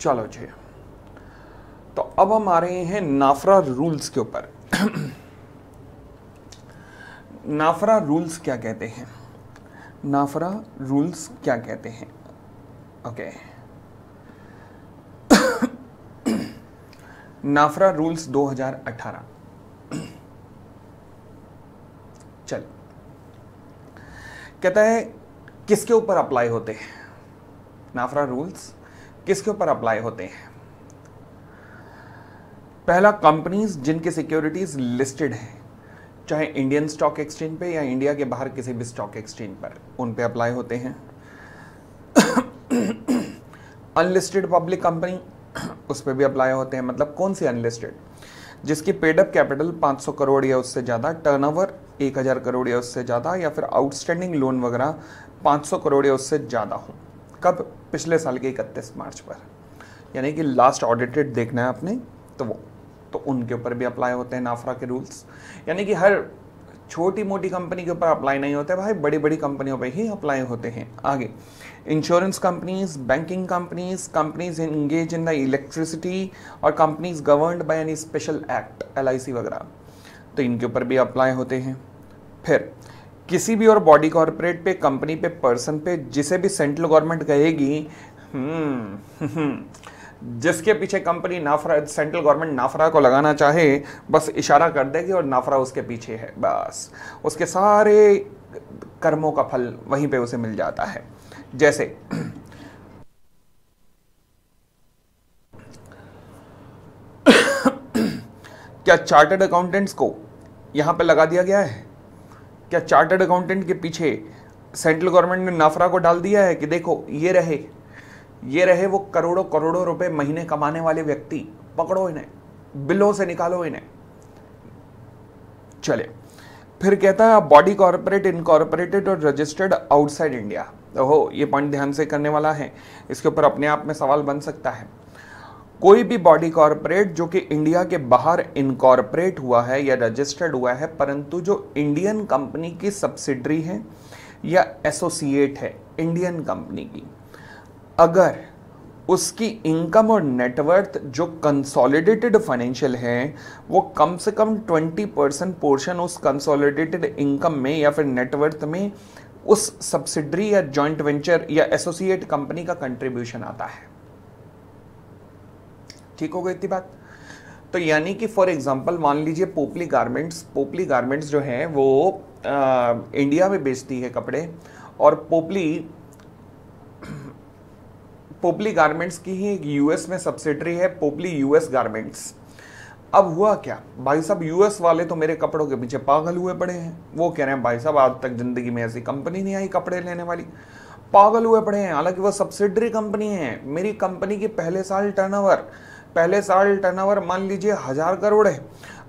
चलो जी, तो अब हम आ रहे हैं नाफरा रूल्स के ऊपर। नाफरा रूल्स क्या कहते हैं? नाफरा रूल्स क्या कहते हैं? Okay, NFRA rules 2018। चल, कहता है किसके ऊपर अप्लाई होते हैं नाफरा रूल्स? किसके ऊपर अप्लाई होते हैं? पहला, कंपनीज जिनकी सिक्योरिटीज लिस्टेड है, चाहे इंडियन स्टॉक एक्सचेंज पे या इंडिया के बाहर किसी भी स्टॉक एक्सचेंज पर, उन पे अप्लाई होते हैं। अनलिस्टेड पब्लिक कंपनी, उस पर भी अप्लाई होते हैं। मतलब कौन सी अनलिस्टेड? जिसकी पेडअप कैपिटल 500 करोड़ या उससे ज़्यादा, टर्नओवर 1000 करोड़ या उससे ज़्यादा, या फिर आउटस्टैंडिंग लोन वगैरह 500 करोड़ या उससे ज़्यादा हो। कब? पिछले साल के 31 मार्च पर, यानी कि लास्ट ऑडिटेड देखना है आपने, तो उनके ऊपर भी अप्लाई होते हैं नाफरा के रूल्स। यानी कि हर छोटी मोटी कंपनी के ऊपर अप्लाई नहीं होते भाई, बड़ी बड़ी कंपनियों पे ही अप्लाई होते हैं। आगे, insurance companies, banking companies, companies engage in the electricity और companies governed by any special act, LIC वगैरह, तो इनके ऊपर भी अप्लाई होते हैं। फिर किसी भी और बॉडी कॉर्पोरेट पे, कंपनी पे, पर्सन पे, जिसे भी सेंट्रल गवर्नमेंट कहेगी जिसके पीछे कंपनी नाफरा, सेंट्रल गवर्नमेंट नाफरा को लगाना चाहे, बस इशारा कर देगी और नाफरा उसके पीछे है, बस उसके सारे कर्मों का फल वहीं पे उसे मिल जाता है। जैसे क्या चार्टर्ड अकाउंटेंट्स को यहां पे लगा दिया गया है? क्या चार्टर्ड अकाउंटेंट के पीछे सेंट्रल गवर्नमेंट ने नाफरा को डाल दिया है कि देखो ये रहे वो करोड़ों करोड़ों रुपए महीने कमाने वाले व्यक्ति, पकड़ो इन्हें, बिलों से निकालो इन्हें। चले, फिर कहता है बॉडी कॉर्पोरेट, इनकॉर्पोरेटेड और रजिस्टर्ड आउटसाइड इंडिया। ओहो, ये पॉइंट ध्यान से करने वाला है, इसके ऊपर अपने आप में सवाल बन सकता है। कोई भी बॉडी कॉर्पोरेट जो कि इंडिया के बाहर इनकॉर्पोरेट हुआ है या रजिस्टर्ड हुआ है, परंतु जो इंडियन कंपनी की सब्सिडरी है या एसोसिएट है इंडियन कंपनी की, अगर उसकी इनकम और नेटवर्थ जो कंसोलिडेटेड फाइनेंशियल है वो कम से कम 20% पोर्शन उस कंसोलिडेटेड इनकम में या फिर नेटवर्थ में उस सब्सिडरी या जॉइंट वेंचर या एसोसिएट कंपनी का कंट्रीब्यूशन आता है। ठीक हो गई इतनी बात? तो यानी कि फॉर एग्जांपल मान लीजिए पोपली गारमेंट्स जो है वो इंडिया में बेचती है कपड़े, और पोपली गारमेंट्स की ही एक यूएस में सब्सिडरी है, पोपली यूएस गारमेंट्स। अब हुआ क्या भाई साहब, यूएस वाले तो मेरे कपड़ों के पीछे पागल हुए पड़े हैं। वो कह रहे हैं भाई साहब आज तक जिंदगी में ऐसी कंपनी नहीं आई कपड़े लेने वाली, पागल हुए पड़े हैं। हालांकि वो सब्सिडरी कंपनी है। मेरी कंपनी की पहले साल टर्नओवर मान लीजिए 1000 करोड़ है।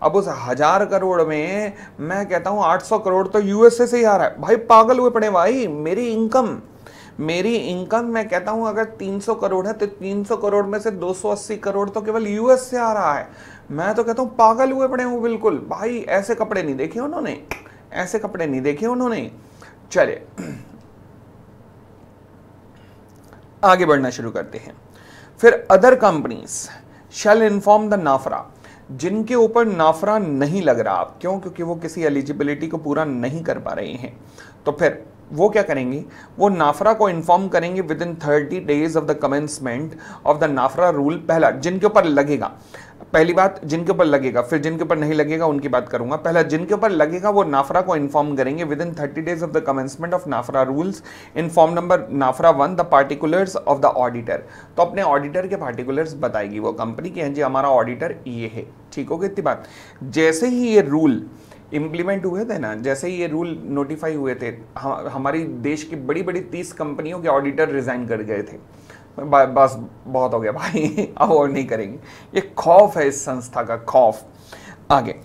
अब उस 1000 करोड़ में मैं कहता हूँ 800 करोड़ तो यूएसए से ही आ रहा है। भाई पागल हुए पड़े भाई, मेरी इनकम मैं कहता हूं अगर 300 करोड़ है तो 300 करोड़ में से 280 करोड़ तो केवल यूएस से आ रहा है। मैं तो कहता हूं पागल हुए पड़े हूं बिल्कुल भाई। ऐसे कपड़े नहीं देखे उन्होंने, चले आगे बढ़ना शुरू करते हैं। फिर other companies shall inform the NFRA, जिनके ऊपर नाफरा नहीं लग रहा। आप क्यों? क्योंकि वो किसी एलिजिबिलिटी को पूरा नहीं कर पा रहे हैं, तो फिर वो क्या करेंगे? वो नाफरा को इन्फॉर्म करेंगे within 30 days of the commencement of the NFRA rule. पहला, जिनके ऊपर लगेगा, पहली बात जिनके ऊपर लगेगा, फिर जिनके ऊपर नहीं लगेगा उनकी बात करूंगा। पहला, जिनके ऊपर लगेगा वो नाफरा को इन्फॉर्म करेंगे within 30 days of the commencement of NFRA rules in form number NFRA 1 the particulars of the auditor. तो अपने ऑडिटर के पार्टिकुलर्स बताएगी वो कंपनी की, हाँ जी हमारा ऑडिटर ये है। ठीक हो गई इतनी बात? जैसे ही ये रूल इम्प्लीमेंट हुए थे ना, जैसे ही ये रूल नोटिफाई हुए थे, हमारी देश की बड़ी बड़ी 30 कंपनियों के ऑडिटर रिजाइन कर गए थे। बस बहुत हो गया भाई, अब और नहीं करेंगे। ये खौफ है इस संस्था का, खौफ। आगे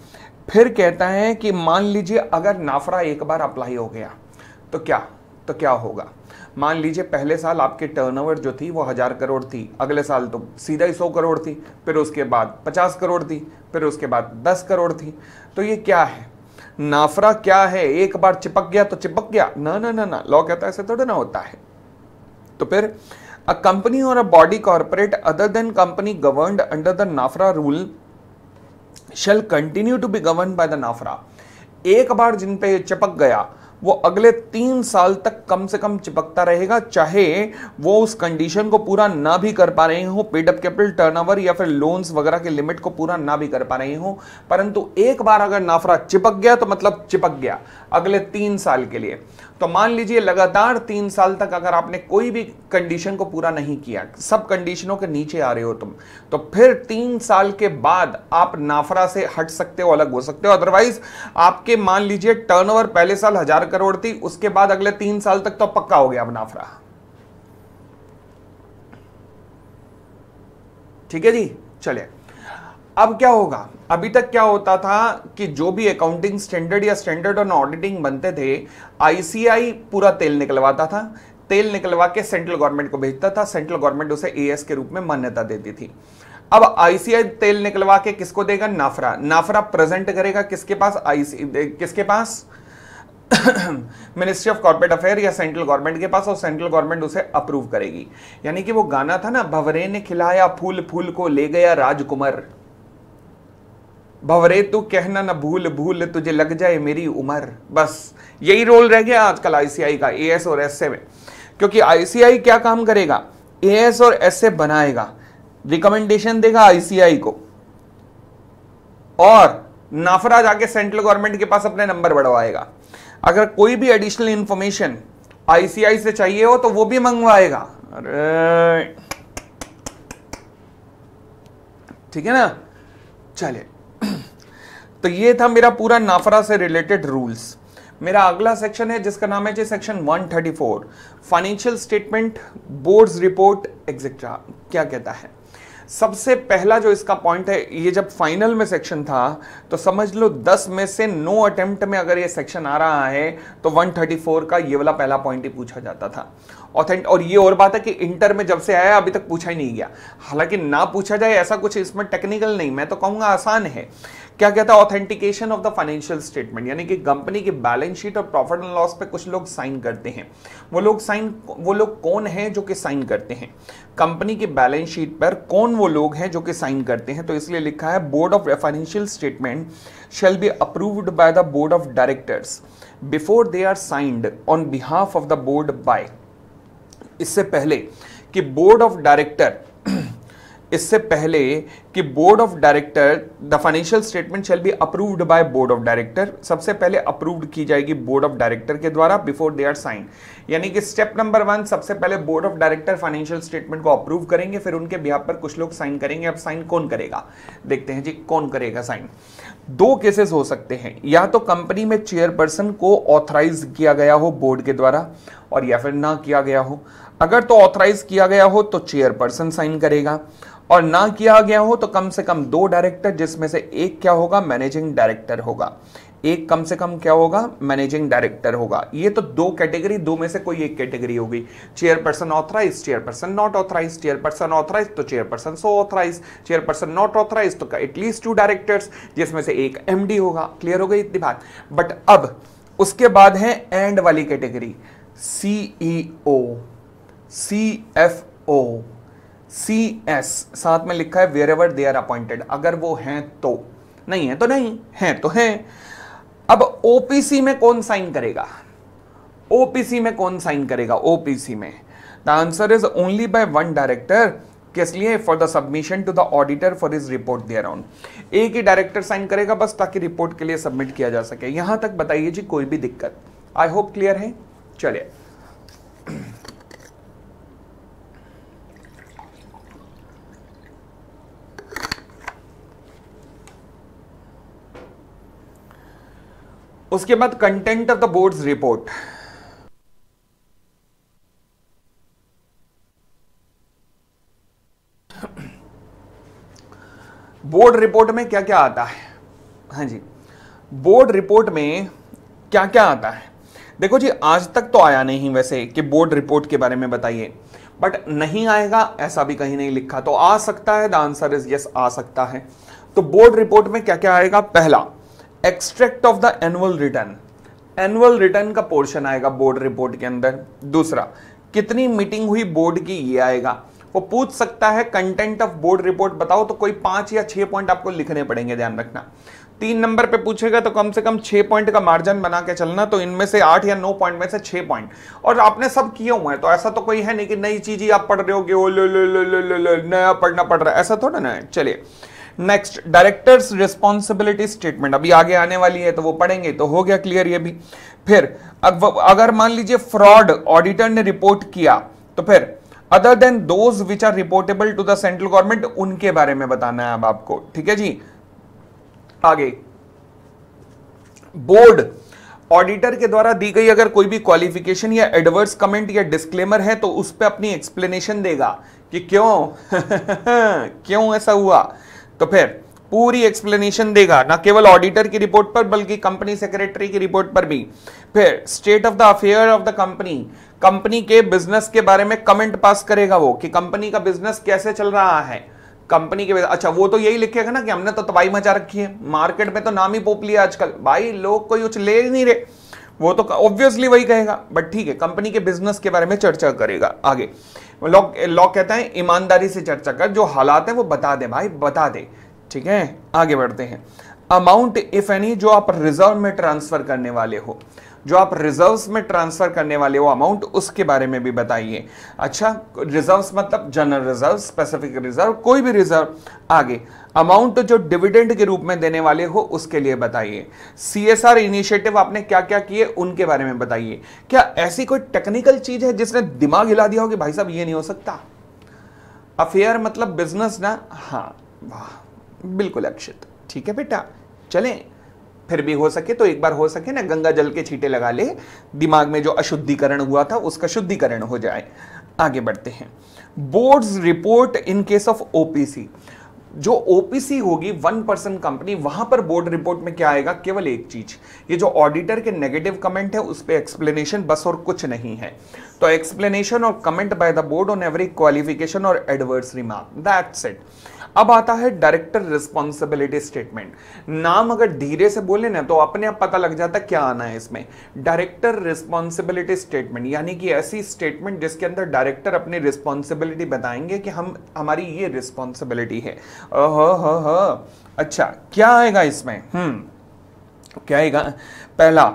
फिर कहता है कि मान लीजिए अगर नाफरा एक बार अप्लाई हो गया तो क्या होगा? मान लीजिए पहले साल आपकी टर्नओवर जो थी वो 1000 करोड़ थी, अगले साल तो सीधा ही 100 करोड़ थी, फिर उसके बाद 50 करोड़ थी, फिर उसके बाद 10 करोड़ थी। तो ये क्या है? नाफरा क्या है? एक बार चिपक गया तो चिपक गया ना, लॉ कहता है ऐसे थोड़ा ना होता है। तो फिर अ कंपनी और a body corporate other than company governed under the NFRA rule shall continue to be govern by the NFRA. एक बार जिन पे चिपक गया वो अगले 3 साल तक कम से कम चिपकता रहेगा, चाहे वो उस कंडीशन को पूरा ना भी कर पा रहे हो, पेड अप कैपिटल, टर्नओवर या फिर लोन्स वगैरह के लिमिट को पूरा ना भी कर पा रहे हो, परंतु एक बार अगर नाफरा चिपक गया तो मतलब चिपक गया अगले 3 साल के लिए। तो मान लीजिए लगातार 3 साल तक अगर आपने कोई भी कंडीशन को पूरा नहीं किया, सब कंडीशनों के नीचे आ रहे हो तुम, तो फिर 3 साल के बाद आप नाफरा से हट सकते हो, अलग हो सकते हो। अदरवाइज आपके मान लीजिए टर्नओवर पहले साल 1000 करोड़ थी, उसके बाद अगले 3 साल तक तो पक्का हो गया अब नाफरा। ठीक है जी, चलिए अब क्या होगा। अभी तक क्या होता था कि जो भी अकाउंटिंग स्टैंडर्ड या स्टैंडर्ड ऑन ऑडिटिंग बनते थे, आईसीआई पूरा तेल निकलवाता था, तेल निकलवा के सेंट्रल गवर्नमेंट को भेजता था, सेंट्रल गवर्नमेंट उसे एएस के रूप में मान्यता देती थी। अब आईसीआई तेल निकलवा के किसको देगा? नाफरा। नाफरा प्रेजेंट करेगा किसके पास? किसके पास? मिनिस्ट्री ऑफ कॉर्पोरेट अफेयर या सेंट्रल गवर्नमेंट के पास, और सेंट्रल गवर्नमेंट उसे अप्रूव करेगी। यानी कि वो गाना था ना, भंवरे ने खिलाया फूल, फूल को ले गया राजकुमार, भंवरे तू कहना न भूल, भूल तुझे लग जाए मेरी उम्र। बस यही रोल रह गया आजकल आईसीआई का, एएस और एसए में। क्योंकि आईसीआई क्या काम करेगा? एएस और एसए बनाएगा, रिकमेंडेशन देगा आईसीआई को, और नाफरा जाके सेंट्रल गवर्नमेंट के पास अपने नंबर बढ़वाएगा। अगर कोई भी एडिशनल इंफॉर्मेशन आईसीआई से चाहिए हो तो वो भी मंगवाएगा। अरे ठीक है ना। चलिए, तो ये था मेरा पूरा नाफरा से रिलेटेड रूल्स। मेरा अगला सेक्शन है जिसका नाम है जी section 134, financial statement, board's report etcetera. क्या कहता है? सबसे पहला जो इसका पॉइंट है, ये जब फाइनल में सेक्शन था तो समझ लो 10 में से 9 अटेम्प्ट में अगर ये सेक्शन आ रहा है तो 134 का ये वाला पहला पॉइंट ही पूछा जाता था। और ये और बात है कि इंटर में जब से आया अभी तक पूछा ही नहीं गया। हालांकि ना पूछा जाए ऐसा कुछ इसमें टेक्निकल नहीं, मैं तो कहूंगा आसान है। क्या कहता है? Authentication of the financial statement, यानी कि कंपनी की बैलेंस शीट और प्रॉफिट एंड लॉस पे कुछ लोग साइन करते हैं। वो लोग कौन हैं जो कि साइन करते हैं? कंपनी की बैलेंस शीट पर कौन वो लोग हैं जो कि साइन करते हैं? तो इसलिए लिखा है board of financial statement shall be approved by the board of directors before they are signed on behalf of the board by. इससे पहले कि board of director the financial statement shall be approved by board of director, सबसे पहले approved की जाएगी board of director के द्वारा before they are sign. यानी कि स्टेप नंबर 1, सबसे पहले board of director financial statement को अप्रूव करेंगे, फिर उनके बिहाफ पर कुछ लोग साइन करेंगे। अब साइन कौन करेगा? देखते हैं जी, कौन करेगा साइन। 2 केसेस हो सकते हैं, या तो कंपनी में चेयरपर्सन को ऑथराइज किया गया हो बोर्ड के द्वारा, और या फिर ना किया गया हो। अगर तो ऑथराइज किया गया हो तो चेयरपर्सन साइन करेगा, और ना किया गया हो तो कम से कम 2 डायरेक्टर, जिसमें से एक क्या होगा? मैनेजिंग डायरेक्टर होगा। एक कम से कम क्या होगा? मैनेजिंग डायरेक्टर होगा। ये तो 2 कैटेगरी, 2 में से कोई एक कैटेगरी होगी। Chairperson authorise, chairperson not authorise, chairperson authorise तो chairperson so authorise, chairperson not authorise तो एटलीस्ट 2 डायरेक्टर्स, जिसमें से एक एमडी होगा। क्लियर हो गई इतनी बात? बट अब उसके बाद है एंड वाली कैटेगरी, सीईओ, सीएफओ, CS, साथ में लिखा है wherever they are appointed. अगर वो हैं तो, नहीं है तो नहीं, हैं तो हैं। अब ओपीसी में कौन साइन करेगा? ओपीसी में कौन साइन करेगा? ओपीसी में the answer is only by 1 director. किस लिए? For the submission to the auditor for his report thereon. एक ही डायरेक्टर साइन करेगा बस, ताकि रिपोर्ट के लिए सबमिट किया जा सके। यहां तक बताइए जी, कोई भी दिक्कत? आई होप क्लियर है। चलिए, उसके बाद content of the boards report. Board report में क्या क्या आता है? हाँ जी, बोर्ड रिपोर्ट में क्या क्या आता है? देखो जी, आज तक तो आया नहीं वैसे कि बोर्ड रिपोर्ट के बारे में बताइए, बट नहीं आएगा ऐसा भी कहीं नहीं लिखा, तो आ सकता है। द आंसर इज यस, आ सकता है। तो बोर्ड रिपोर्ट में क्या क्या आएगा? पहला, extract of the annual return, annual return का पोर्शन आएगा बोर्ड रिपोर्ट के अंदर। दूसरा, कितनी मीटिंग हुई बोर्ड की, ये आएगा। वो पूछ सकता है कंटेंट ऑफ बोर्ड रिपोर्ट बताओ, तो कोई 5 या 6 पॉइंट आपको लिखने पड़ेंगे, ध्यान रखना। 3 नंबर पे पूछेगा तो कम से कम 6 पॉइंट का मार्जिन बना के चलना, तो इनमें से 8 या 9 पॉइंट में से 6 पॉइंट, और आपने सब किए हुए हैं, तो ऐसा तो कोई है नहीं कि नई चीज ही आप पढ़ रहे हो कि ओ लो नया पढ़ना पड़ रहा है, ऐसा थोड़ा ना है। चलिए नेक्स्ट, डायरेक्टर्स रिस्पॉन्सिबिलिटी स्टेटमेंट अभी आगे आने वाली है तो वो पढ़ेंगे, तो हो गया क्लियर ये भी। फिर अगर मान लीजिए फ्रॉड ऑडिटर ने रिपोर्ट किया, तो फिर other than those which are reportable to the central government, उनके बारे में बताना है अब आपको, ठीक है जी। आगे, बोर्ड ऑडिटर के द्वारा दी गई अगर कोई भी क्वालिफिकेशन या एडवर्स कमेंट या डिस्क्लेमर है तो उस पर अपनी एक्सप्लेनेशन देगा कि क्यों क्यों ऐसा हुआ, तो फिर पूरी एक्सप्लेनेशन देगा, ना केवल ऑडिटर की रिपोर्ट पर बल्कि कंपनी सेक्रेटरी की रिपोर्ट पर भी। फिर state of the affair of the company, company के बिजनेस के बारे में कमेंट पास करेगा वो कि कंपनी का बिजनेस कैसे चल रहा है, कंपनी के। अच्छा, वो तो यही लिखेगा ना कि हमने तो तबाही मचा रखी है, मार्केट में तो नाम ही पोप लिया आजकल, भाई लोग कोई कुछ ले ही नहीं रहे, वो तो ऑब्वियसली वही कहेगा, बट ठीक है, कंपनी के बिजनेस के बारे में चर्चा करेगा। आगे लॉ कहता है ईमानदारी से चर्चा कर, जो हालात है वो बता दे भाई, बता दे, ठीक है। आगे बढ़ते हैं, अमाउंट इफ एनी जो आप रिजर्व में ट्रांसफर करने वाले हो, जो आप रिजर्व्स में ट्रांसफर करने वाले हो अमाउंट, उसके बारे में भी बताइए। अच्छा, रिजर्व्स मतलब जनरल रिजर्व, स्पेसिफिक रिजर्व, कोई भी रिजर्व। आगे, अमाउंट जो डिविडेंड के रूप में देने वाले हो उसके लिए बताइए। सीएसआर इनिशिएटिव आपने क्या क्या किए उनके बारे में बताइए। क्या ऐसी कोई टेक्निकल चीज है जिसने दिमाग हिला दिया हो कि भाई साहब ये नहीं हो सकता? अफेयर मतलब बिजनेस ना, हाँ वाह बिल्कुल अक्षित, ठीक है बेटा, चलें। फिर भी हो सके तो एक बार हो सके ना गंगा जल के छींटे लगा ले, दिमाग में जो अशुद्धिकरण हुआ था उसका शुद्धिकरण हो जाए। आगे बढ़ते हैं, boards report in case of OPC, जो ओपीसी होगी 1% कंपनी, वहां पर बोर्ड रिपोर्ट में क्या आएगा? केवल एक चीज, ये जो ऑडिटर के नेगेटिव कमेंट है उस पे एक्सप्लेनेशन, बस और कुछ नहीं है। तो एक्सप्लेनेशन और comment bye the board on every qualification और एडवर्स रिमार्क, दैट्स इट। अब आता है डायरेक्टर रिस्पॉन्सिबिलिटी स्टेटमेंट। नाम अगर धीरे से बोले ना तो अपने आप पता लग जाता क्या आना है इसमें। डायरेक्टर रिस्पॉन्सिबिलिटी स्टेटमेंट यानी कि ऐसी स्टेटमेंट जिसके अंदर डायरेक्टर अपनी रिस्पॉन्सिबिलिटी बताएंगे कि हमारी ये रिस्पॉन्सिबिलिटी है। अच्छा, क्या आएगा इसमें? क्या आएगा? पहला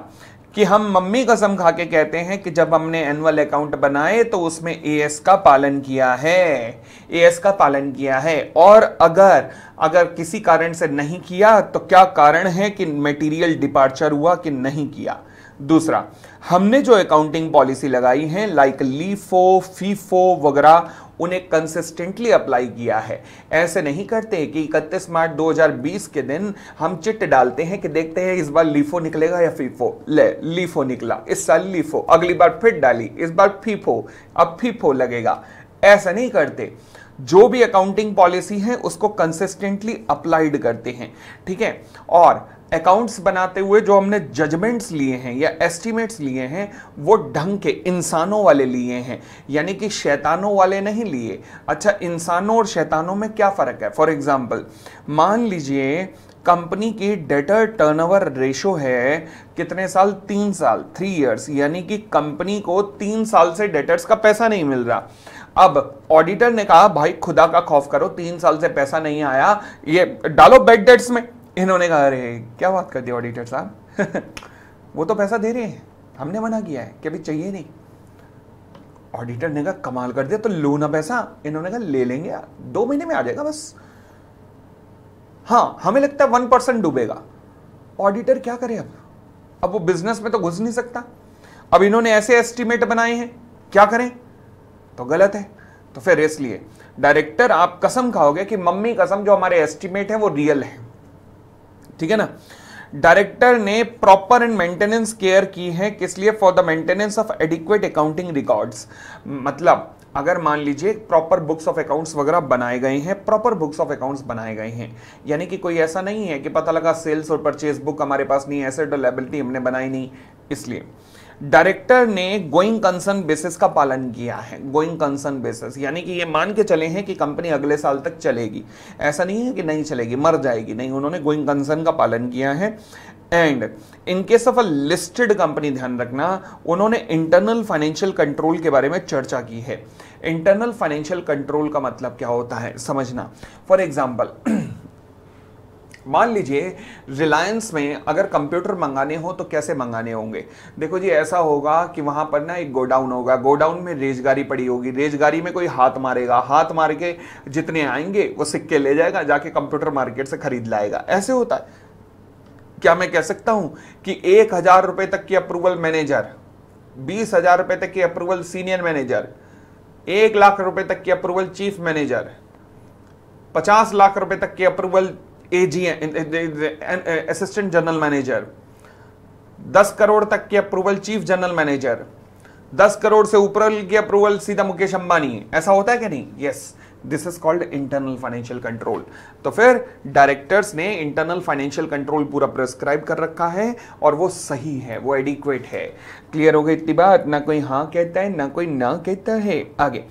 कि हम मम्मी कसम खा के कहते हैं कि जब हमने एनुअल अकाउंट बनाए तो उसमें एएस का पालन किया है, एएस का पालन किया है, और अगर किसी कारण से नहीं किया तो क्या कारण है कि मटेरियल डिपार्चर हुआ कि नहीं किया। दूसरा, हमने जो अकाउंटिंग पॉलिसी लगाई है लाइक लीफो, फीफो वगैरह, उन्हें कंसिस्टेंटली अप्लाई किया है। ऐसे नहीं करते कि 31 मार्च 2020 के दिन हम चिट डालते हैं कि देखते हैं इस बार लीफो निकलेगा या फीफो, ले लीफो निकला, इस साल लीफो, अगली बार फिर डाली, इस बार फीफो, अब फीफो लगेगा। ऐसा नहीं करते, जो भी अकाउंटिंग पॉलिसी है उसको कंसिस्टेंटली अप्लाइड करते हैं, ठीक है। और अकाउंट्स बनाते हुए जो हमने जजमेंट्स लिए हैं या एस्टिमेट्स लिए हैं वो ढंग के इंसानों वाले लिए हैं, यानी कि शैतानों वाले नहीं लिए। अच्छा, इंसानों और शैतानों में क्या फर्क है? फॉर एग्जांपल, मान लीजिए कंपनी की डेटर टर्नओवर रेशो है कितने साल? 3 साल, 3 इयर्स, यानी कि कंपनी को 3 साल से डेटर्स का पैसा नहीं मिल रहा। अब ऑडिटर ने कहा भाई खुदा का खौफ करो, 3 साल से पैसा नहीं आया, ये डालो बैड डेट्स में। इन्होंने कहा अरे क्या बात कर दी ऑडिटर साहब वो तो पैसा दे रहे हैं, हमने मना किया है कि अभी चाहिए नहीं। ऑडिटर ने कहा कमाल कर दिया, तो लो ना पैसा। इन्होंने कहा ले लेंगे यार, 2 महीने में आ जाएगा बस। हाँ, हमें लगता है 1% डूबेगा। ऑडिटर क्या करे अब वो बिजनेस में तो घुस नहीं सकता। अब इन्होंने ऐसे एस्टिमेट बनाए हैं, क्या करें? तो गलत है। तो फिर इसलिए डायरेक्टर आप कसम खाओगे कि मम्मी कसम जो हमारे एस्टिमेट है वो रियल है, ठीक है ना। डायरेक्टर ने प्रॉपर एंड मेंटेनेंस केयर की है, किस लिए? For the maintenance of adequate accounting records. मतलब अगर मान लीजिए प्रॉपर बुक्स ऑफ अकाउंट्स वगैरह बनाए गए हैं, प्रॉपर बुक्स ऑफ अकाउंट्स बनाए गए हैं, यानी कि कोई ऐसा नहीं है कि पता लगा सेल्स और परचेज बुक हमारे पास नहीं है, एसेट और लायबिलिटी हमने बनाई नहीं, इसलिए डायरेक्टर ने गोइंग कंसर्न बेसिस का पालन किया है। गोइंग कंसर्न बेसिस यानी कि ये मान के चले हैं कि कंपनी अगले साल तक चलेगी, ऐसा नहीं है कि नहीं चलेगी, मर जाएगी, नहीं, उन्होंने गोइंग कंसर्न का पालन किया है। And in case of a listed company, ध्यान रखना, उन्होंने इंटरनल फाइनेंशियल कंट्रोल के बारे में चर्चा की है। इंटरनल फाइनेंशियल कंट्रोल का मतलब क्या होता है समझना। फॉर एग्जाम्पल मान लीजिए रिलायंस में अगर कंप्यूटर मंगाने हो तो कैसे मंगाने होंगे। देखो जी, ऐसा होगा कि वहां पर ना एक गोडाउन होगा, गोडाउन में रेजगारी पड़ी होगी, रेजगारी में कोई हाथ मारेगा, हाथ मार के जितने आएंगे वो सिक्के ले जाएगा, जाके कंप्यूटर मार्केट से खरीद लाएगा। ऐसे होता है। क्या मैं कह सकता हूं कि 1,000 रुपए तक की अप्रूवल मैनेजर, 20,000 रुपए तक की अप्रूवल सीनियर मैनेजर, 1 लाख रुपए तक की अप्रूवल चीफ मैनेजर, 50 लाख रुपए तक की approval AGM assistant general manager, 10 crore तक की approval chief general manager, 10 crore से ऊपर की अप्रूवल सीधा मुकेश अंबानी, ऐसा होता है क्या? नहीं। Yes, this is called internal financial control. तो फिर डायरेक्टर्स ने इंटरनल फाइनेंशियल कंट्रोल पूरा प्रिस्क्राइब कर रखा है और वो सही है, वो एडिक्वेट है। क्लियर हो गई इतनी बात? ना कोई हाँ कहता है ना कोई ना कहता है। आगे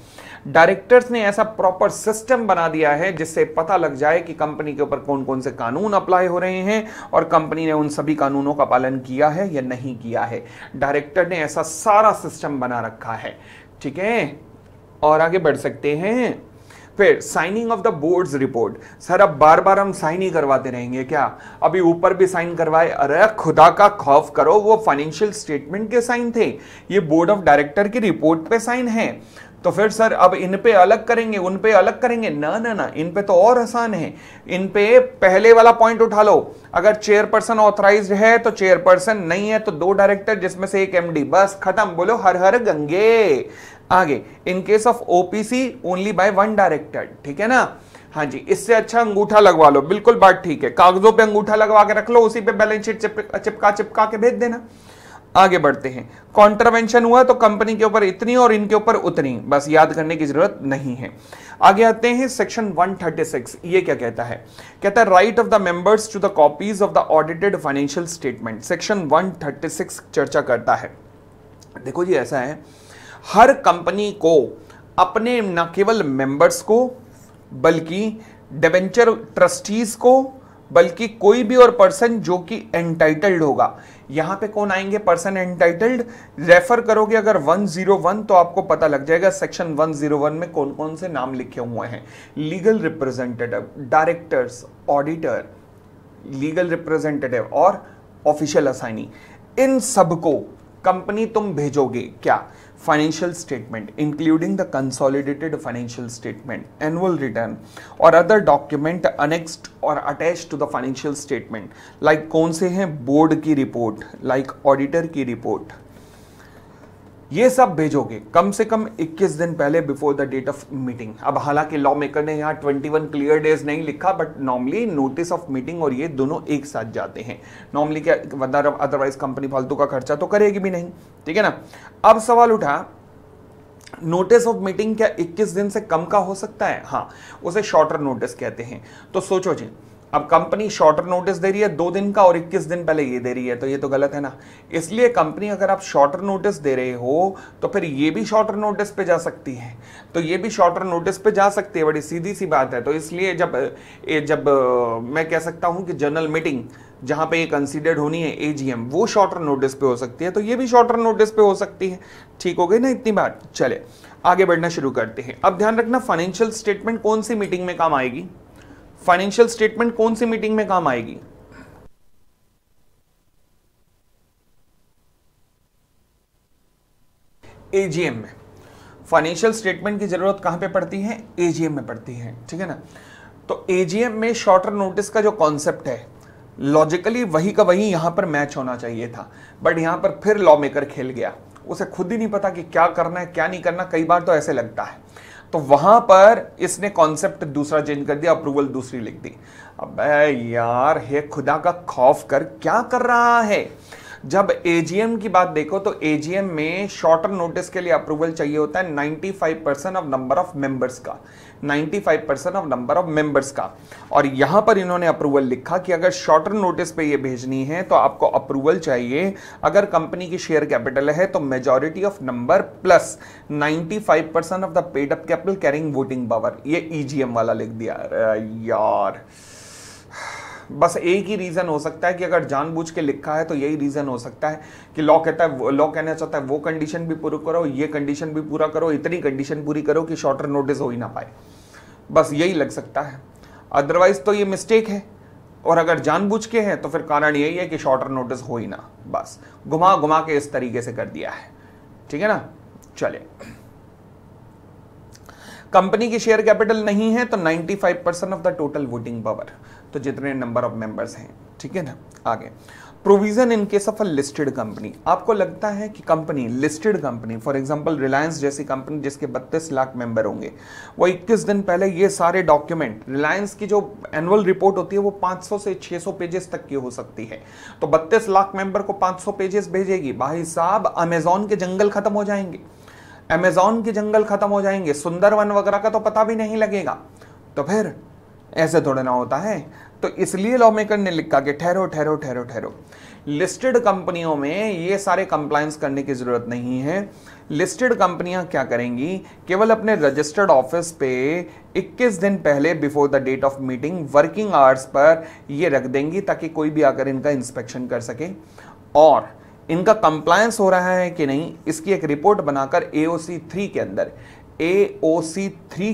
डायरेक्टर्स ने ऐसा प्रॉपर सिस्टम बना दिया है जिससे पता लग जाए कि कंपनी के ऊपर कौन कौन से कानून अप्लाई हो रहे हैं और कंपनी ने उन सभी कानूनों का पालन किया है या नहीं किया है। डायरेक्टर ने ऐसा सारा सिस्टम बना रखा है। ठीक है, और आगे बढ़ सकते हैं। फिर signing off the boards report. Sir अब बार बार हम साइन ही करवाते रहेंगे क्या? अभी ऊपर भी साइन करवाए। अरे खुदा का खौफ करो, वो फाइनेंशियल स्टेटमेंट के साइन थे, ये बोर्ड ऑफ डायरेक्टर की रिपोर्ट पे साइन है। तो फिर सर अब इन पे अलग करेंगे, उन पे अलग करेंगे? ना ना ना, इन पे तो और आसान है। इन पे पहले वाला पॉइंट उठा लो, अगर चेयरपर्सन ऑथराइज्ड है तो चेयरपर्सन, नहीं है तो 2 डायरेक्टर जिसमें से 1 एमडी, बस खत्म। बोलो हर हर गंगे। आगे in case of OPC only by 1 director. ठीक है ना? हाँ जी, इससे अच्छा अंगूठा लगवा लो। बिल्कुल बात ठीक है, कागजों पे अंगूठा लगवा के रख लो, उसी पे बैलेंस शीट चिपका के भेज देना। आगे बढ़ते हैं। कॉन्ट्रवेंशन हुआ तो कंपनी के ऊपर इतनी और इनके ऊपर उतनी, बस याद करने की जरूरत नहीं है। आगे आते हैं सेक्शन 136। ये क्या कहता है? कहता है right of the members to the copies of the audited financial statement. Section 136 चर्चा करता है। देखो जी, ऐसा है, हर कंपनी को अपने न केवल मेंबर्स को बल्कि डिबेंचर ट्रस्टीज को, बल्कि कोई भी और पर्सन जो कि एंटाइटल्ड होगा। यहां पे कौन आएंगे? Person entitled. रेफर करोगे अगर 101 तो आपको पता लग जाएगा सेक्शन 101 में कौन कौन से नाम लिखे हुए हैं। Legal representative, directors, auditor, legal representative और ऑफिशियल असाइनी, इन सबको कंपनी तुम भेजोगे क्या? Financial statement including the consolidated financial statement, annual return और अदर डॉक्यूमेंट अनेक्स्ड और attached to the financial statement. Like कौन से हैं? बोर्ड की रिपोर्ट, लाइक ऑडिटर की रिपोर्ट, ये सब भेजोगे कम से कम 21 दिन पहले, before the date of meeting. अब हालांकि लॉ मेकर ने यहाँ 21 क्लियर डेज नहीं लिखा, but normally notice of meeting और ये दोनों एक साथ जाते हैं नॉर्मली। क्या अदरवाइज कंपनी फालतू का खर्चा तो करेगी भी नहीं। ठीक है ना? अब सवाल उठा, नोटिस ऑफ मीटिंग क्या 21 दिन से कम का हो सकता है? हाँ, उसे शॉर्टर नोटिस कहते हैं। तो सोचो जी, अब कंपनी शॉर्टर नोटिस दे रही है 2 दिन का और 21 दिन पहले ये दे रही है, तो ये तो गलत है ना। इसलिए कंपनी, अगर आप शॉर्टर नोटिस दे रहे हो तो फिर ये भी शॉर्टर नोटिस पे जा सकती है, तो ये भी शॉर्टर नोटिस पे जा सकती है। बड़ी सीधी सी बात है। तो इसलिए जब मैं कह सकता हूं कि जनरल मीटिंग जहां पे ये कंसीडर्ड होनी है एजीएम, वो शॉर्टर नोटिस पे हो सकती है, तो ये भी शॉर्टर नोटिस पे हो सकती है। ठीक हो गई ना इतनी बात? चले आगे बढ़ना शुरू करते हैं। अब ध्यान रखना, फाइनेंशियल स्टेटमेंट कौन सी मीटिंग में काम आएगी? फाइनेंशियल स्टेटमेंट कौन सी मीटिंग में काम आएगी? एजीएम में। फाइनेंशियल स्टेटमेंट की जरूरत कहां पे पड़ती है? एजीएम में पड़ती है। ठीक है ना? तो एजीएम में शॉर्टर नोटिस का जो कॉन्सेप्ट है, लॉजिकली वही का वही यहां पर मैच होना चाहिए था, बट यहां पर फिर लॉ मेकर खेल गया। उसे खुद ही नहीं पता कि क्या करना है क्या नहीं करना। कई बार तो ऐसे लगता है, तो वहां पर इसने कॉन्सेप्ट दूसरा चेंज कर दिया, अप्रूवल दूसरी लिख दी। अबे यार, हे खुदा का खौफ कर, क्या कर रहा है? जब एजीएम की बात देखो तो एजीएम में शॉर्टर नोटिस के लिए अप्रूवल चाहिए होता है 95% ऑफ नंबर ऑफ मेंबर्स का। 95% ऑफ नंबर ऑफ मेंबर्स का। और यहां पर इन्होंने अप्रूवल लिखा कि अगर शॉर्टर नोटिस पे ये भेजनी है तो आपको अप्रूवल चाहिए। अगर कंपनी की शेयर कैपिटल है तो majority of number plus 95% of the paid up capital carrying voting power. ये ईजीएम वाला लिख दिया यार। बस एक ही रीजन हो सकता है कि अगर जानबूझ के लिखा है तो यही रीजन हो सकता है कि लॉ कहता है, लॉ कहना चाहता है वो कंडीशन भी पूरा करो, ये कंडीशन भी पूरा करो, इतनी कंडीशन पूरी करो कि शॉर्टर नोटिस हो ही ना पाए। बस यही लग सकता है, अदरवाइज तो ये मिस्टेक है। और अगर जानबूझ के है तो फिर कारण यही है कि शॉर्टर नोटिस हो ही ना, बस घुमा घुमा के इस तरीके से कर दिया है। ठीक है ना। चले, कंपनी की शेयर कैपिटल नहीं है तो 95% of the total voting power, तो जितने नंबर ऑफ मेंबर्स हैं। ठीक है ना। आगे, provision in case of a listed company. आपको लगता है कि company, listed company, for example Reliance जैसी कंपनी जिसके 32 लाख मेंबर होंगे, वो 21 दिन पहले ये सारे डॉक्यूमेंट, रिलायंस की जो एनुअल रिपोर्ट होती है वो 500 से 600 पेजेस तक की हो सकती है, तो 32 लाख मेंबर को 500 पेजेस भेजेगी, भाई साहब अमेजॉन के जंगल खत्म हो जाएंगे, अमेजॉन के जंगल खत्म हो जाएंगे, सुंदरवन वगैरह का तो पता भी नहीं लगेगा। तो फिर ऐसे थोड़ा ना होता है। तो इसलिए लॉ मेकर ने लिखा कि ठहरो ठहरो ठहरो ठहरो, लिस्टेड कंपनियों में ये सारे कंप्लायंस करने की जरूरत नहीं है। लिस्टेड कंपनियां क्या करेंगी, केवल अपने रजिस्टर्ड ऑफिस पे 21 दिन पहले before the date of meeting working hours पर ये रख देंगी ताकि कोई भी आकर इनका इंस्पेक्शन कर सके और इनका कंप्लायंस हो रहा है कि नहीं इसकी एक रिपोर्ट बनाकर AOC 3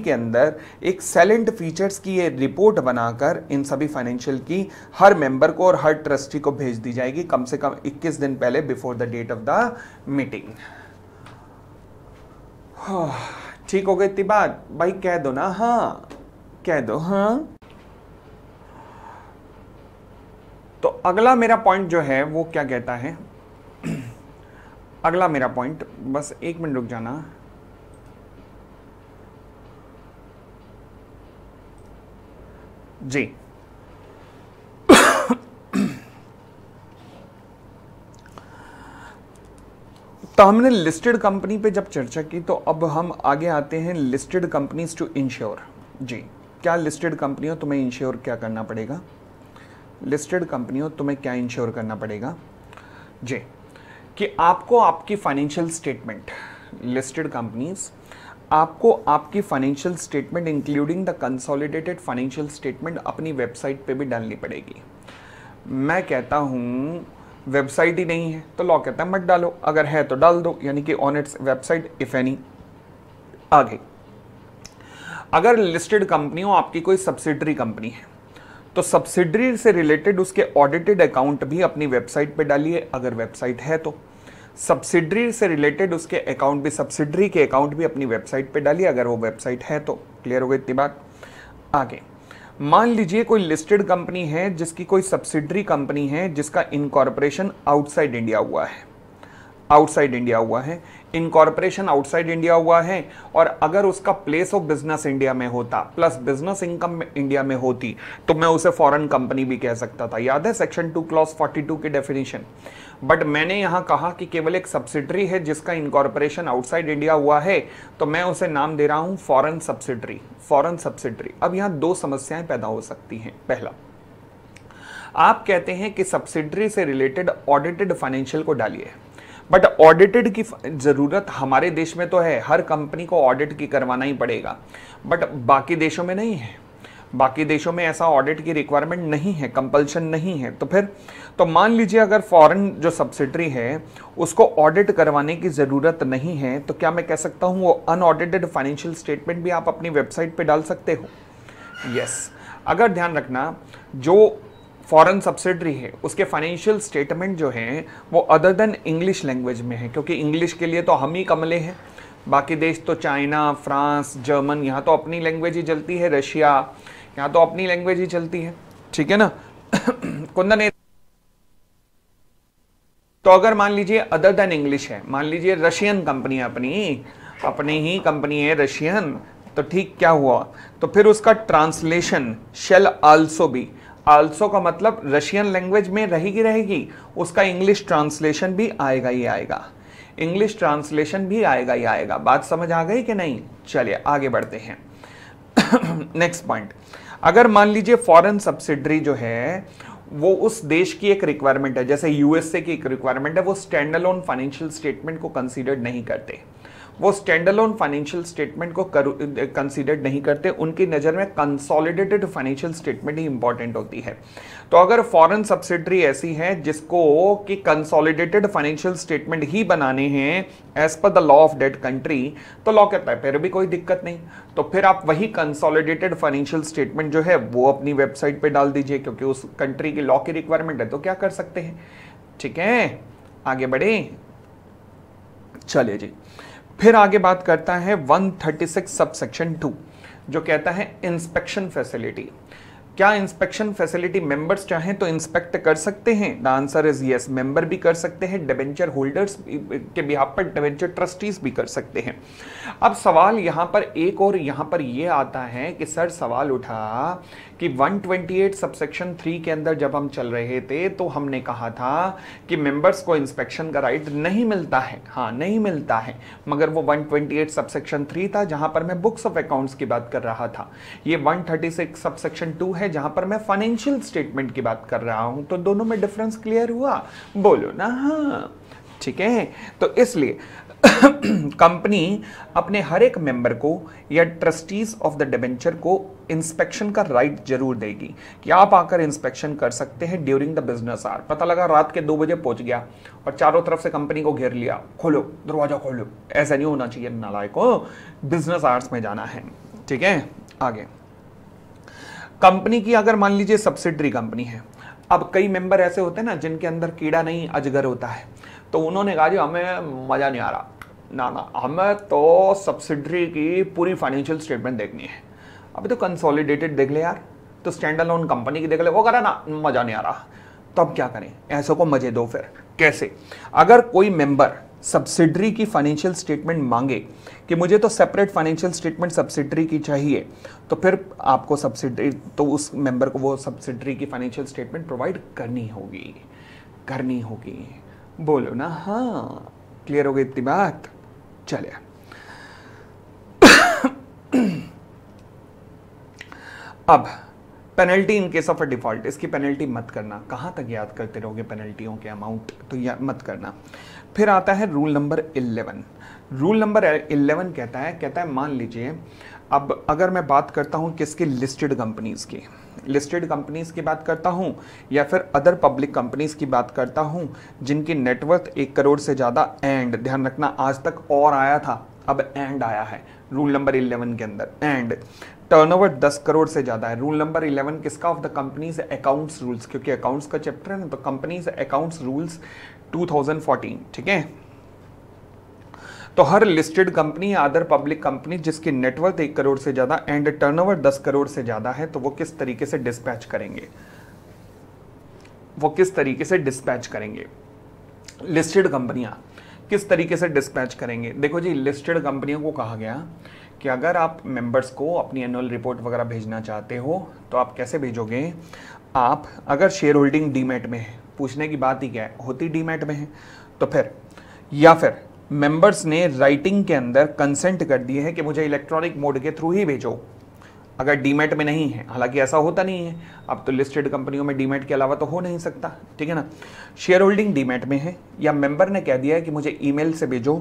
के अंदर एक सैलेंट फीचर्स की ये रिपोर्ट बनाकर इन सभी फाइनेंशियल की हर मेंबर को और हर ट्रस्टी को भेज दी जाएगी कम से कम 21 दिन पहले before the date of the meeting. ठीक हो गई इतनी बात भाई, कह दो ना हाँ, कह दो हाँ। तो अगला मेरा पॉइंट जो है वो क्या कहता है, अगला मेरा पॉइंट, बस एक मिनट रुक जाना। जी तो हमने लिस्टेड कंपनी पे जब चर्चा की तो अब हम आगे आते हैं लिस्टेड कंपनीज टू इंश्योर। जी, क्या लिस्टेड कंपनियों तुम्हें इंश्योर क्या करना पड़ेगा, लिस्टेड कंपनियों तुम्हें क्या इंश्योर करना पड़ेगा जी, कि आपको आपकी फाइनेंशियल स्टेटमेंट, लिस्टेड कंपनीज आपको आपकी financial statement including the consolidated financial statement अपनी वेबसाइट पे भी डालनी पड़ेगी। मैं कहता हूँ वेबसाइट ही नहीं है तो लॉ कहता है मत डालो, अगर है तो डाल दो, यानी कि on its website if any. आगे, अगर लिस्टेड कंपनियों आपकी कोई सब्सिडरी कंपनी है तो सब्सिडरी से रिलेटेड उसके ऑडिटेड अकाउंट भी अपनी वेबसाइट पे डालिए अगर वेबसाइट है तो, सब्सिडरी से रिलेटेड उसके अकाउंट भी, सब्सिडरी के अकाउंट भी अपनी वेबसाइट पे डालिए अगर वो वेबसाइट है तो। क्लियर हो गई इतनी बात। आगे, मान लीजिए कोई लिस्टेड कंपनी है जिसकी कोई सब्सिडरी कंपनी है जिसका इनकॉर्पोरेशन आउटसाइड इंडिया हुआ है, आउटसाइड इंडिया हुआ है, इनकॉर्पोरेशन आउटसाइड इंडिया हुआ है, और अगर उसका प्लेस ऑफ बिजनेस इंडिया में होता प्लस बिजनेस इनकम इंडिया में होती तो मैं उसे फॉरेन कंपनी भी कह सकता था। याद है सेक्शन 2 क्लॉज 42 की डेफिनेशन। बट मैंने यहां कहा कि केवल एक सब्सिडरी है जिसका इनकॉर्पोरेशन आउटसाइड इंडिया हुआ है तो मैं उसे नाम दे रहा हूं फॉरेन सब्सिडरी, फॉरेन सब्सिडरी। अब यहां दो समस्याएं पैदा हो सकती हैं। पहला, आप कहते हैं कि सब्सिडरी से रिलेटेड ऑडिटेड फाइनेंशियल को डालिए, बट ऑडिटेड की जरूरत हमारे देश में तो है, हर कंपनी को ऑडिट की करवाना ही पड़ेगा, बट बाकी देशों में नहीं है, बाकी देशों में ऐसा ऑडिट की रिक्वायरमेंट नहीं है, कंपल्शन नहीं है। तो फिर तो मान लीजिए अगर फॉरेन जो सब्सिडरी है उसको ऑडिट करवाने की जरूरत नहीं है तो क्या मैं कह सकता हूं वो अनऑडिटेड फाइनेंशियल स्टेटमेंट भी आप अपनी वेबसाइट पे डाल सकते हो। यस, अगर ध्यान रखना जो फॉरेन सब्सिडरी है उसके फाइनेंशियल स्टेटमेंट जो हैं वो अदर देन इंग्लिश लैंग्वेज में है, क्योंकि इंग्लिश के लिए तो हम ही कमले हैं, बाकी देश तो चाइना, फ्रांस, जर्मन, यहाँ तो अपनी लैंग्वेज ही चलती है, रशिया, यहाँ तो अपनी लैंग्वेज ही चलती है। ठीक है ना। कुंदन, तो अगर मान लीजिए अदर देन इंग्लिश है, मान लीजिए रशियन कंपनी अपनी ही कंपनी है रशियन, तो ठीक क्या हुआ, तो फिर उसका translation shall also be, also का मतलब रशियन लैंग्वेज में रहेगी, उसका इंग्लिश ट्रांसलेशन भी आएगा ही आएगा, इंग्लिश ट्रांसलेशन भी आएगा ही आएगा। बात समझ आ गई कि नहीं। चलिए आगे बढ़ते हैं। नेक्स्ट पॉइंट, अगर मान लीजिए फॉरेन सब्सिडरी जो है वो उस देश की एक रिक्वायरमेंट है, जैसे यूएसए की एक रिक्वायरमेंट है, वो स्टैंड अलोन फाइनेंशियल स्टेटमेंट को कंसीडर नहीं करते, वो स्टैंड अलोन फाइनेंशियल स्टेटमेंट को कंसीडर नहीं करते, उनकी नज़र में कंसोलिडेटेड फाइनेंशियल स्टेटमेंट ही इंपॉर्टेंट होती है। तो अगर फॉरेन सब्सिडरी ऐसी है जिसको कि कंसोलिडेटेड फाइनेंशियल स्टेटमेंट ही बनाने हैं as per the law of that country, तो लॉ कहता है फिर भी कोई दिक्कत नहीं, तो फिर आप वही कंसोलिडेटेड फाइनेंशियल स्टेटमेंट जो है वो अपनी वेबसाइट पे डाल दीजिए, क्योंकि उस कंट्री की लॉ की रिक्वायरमेंट है, तो क्या कर सकते हैं। ठीक है, आगे बढ़े, चलिए जी। फिर आगे बात करता है 136 सबसेक्शन 2, जो कहता है इंस्पेक्शन फैसिलिटी। क्या इंस्पेक्शन फैसिलिटी मेंबर्स चाहें तो इंस्पेक्ट कर सकते हैं? The answer is yes, member भी कर सकते हैं, डिबेंचर होल्डर्स के बिहाफ पर डिबेंचर ट्रस्टीज भी कर सकते हैं। अब सवाल यहां पर एक और यहां पर यह आता है कि सर सवाल उठा कि 128 सबसेक्शन 3 के अंदर जब हम चल रहे थे तो हमने कहा था कि मेंबर्स को इंस्पेक्शन का राइट नहीं मिलता है। हाँ, नहीं मिलता है, मगर वो 128 सबसेक्शन 3 था जहां पर मैं बुक्स ऑफ अकाउंट्स की बात कर रहा था। ये 136 सबसेक्शन 2 है जहां पर मैं फाइनेंशियल स्टेटमेंट की बात कर रहा हूं। तो दोनों में डिफरेंस क्लियर हुआ? बोलो ना हाँ। ठीक है, तो इसलिए कंपनी अपने हर एक मेंबर को या ट्रस्टीज ऑफ द डिबेंचर को इंस्पेक्शन का राइट जरूर देगी कि आप आकर इंस्पेक्शन कर सकते हैं ड्यूरिंग द बिजनेस आवर। पता लगा रात के 2 बजे पहुंच गया और चारों तरफ से कंपनी को घेर लिया, खोलो दरवाजा खोलो, ऐसा नहीं होना चाहिए नालायक को, बिजनेस आवर्स में जाना है। ठीक है, आगे कंपनी की अगर मान लीजिए सब्सिडरी कंपनी है, अब कई मेंबर ऐसे होते हैं ना जिनके अंदर कीड़ा नहीं अजगर होता है, तो उन्होंने कहा जी हमें मजा नहीं आ रहा, ना हमें तो सब्सिडरी की पूरी फाइनेंशियल स्टेटमेंट देखनी है। अभी तो कंसोलिडेटेड देख ले यार, तो स्टैंड अलोन कंपनी की देख ले, वो करा ना मजा नहीं आ रहा, तो अब क्या करें? ऐसे को मजे दो। फिर कैसे? अगर कोई मेंबर सब्सिडरी की फाइनेंशियल स्टेटमेंट मांगे कि मुझे तो सेपरेट फाइनेंशियल स्टेटमेंट सब्सिडरी की चाहिए, तो फिर आपको सब्सिडरी, तो उस मेंबर को वो सब्सिडरी की फाइनेंशियल स्टेटमेंट प्रोवाइड करनी होगी। बोलो ना हाँ, क्लियर हो गई इतनी बात? चलिए अब penalty in case of a default, इसकी पेनल्टी मत करना, कहां तक याद करते रहोगे पेनल्टियों के अमाउंट, तो याद मत करना। फिर आता है रूल नंबर 11। रूल नंबर 11 कहता है मान लीजिए अब अगर मैं बात करता हूं किसकी, लिस्टेड कंपनीज की बात करता हूं या फिर अदर पब्लिक कंपनीज की बात करता हूं जिनकी नेटवर्थ 1 करोड़ से ज्यादा, एंड ध्यान रखना आज तक और आया था, अब एंड आया है रूल नंबर 11 के अंदर, एंड टर्नओवर 10 करोड़ से ज्यादा है। रूल नंबर 11 किसका? Of the companies accounts rules, क्योंकि अकाउंट्स का चैप्टर है ना, तो कंपनीज अकाउंट्स रूल्स 2014। ठीक है, तो हर लिस्टेड कंपनी या अदर पब्लिक कंपनी जिसकी नेटवर्थ 1 करोड़ से ज्यादा एंड टर्नओवर 10 करोड़ से ज्यादा है, तो वो किस तरीके से डिस्पैच करेंगे? लिस्टेड कंपनियां किस तरीके से डिस्पैच करेंगे? देखो जी, लिस्टेड कंपनियों को कहा गया कि अगर आप मेंबर्स को अपनी एनुअल रिपोर्ट वगैरह भेजना चाहते हो तो आप कैसे भेजोगे? आप अगर शेयर होल्डिंग डीमैट में है, पूछने की बात ही क्या है, होती डीमैट में है, तो फिर या फिर मेंबर्स ने राइटिंग के अंदर कंसेंट कर दिए है कि मुझे इलेक्ट्रॉनिक मोड के थ्रू ही भेजो, अगर डीमैट में नहीं है, हालांकि ऐसा होता नहीं है, अब तो लिस्टेड कंपनियों में डीमैट के अलावा तो हो नहीं सकता। ठीक है ना, शेयर होल्डिंग डीमैट में है या मेंबर ने कह दिया है कि मुझे ईमेल से भेजो,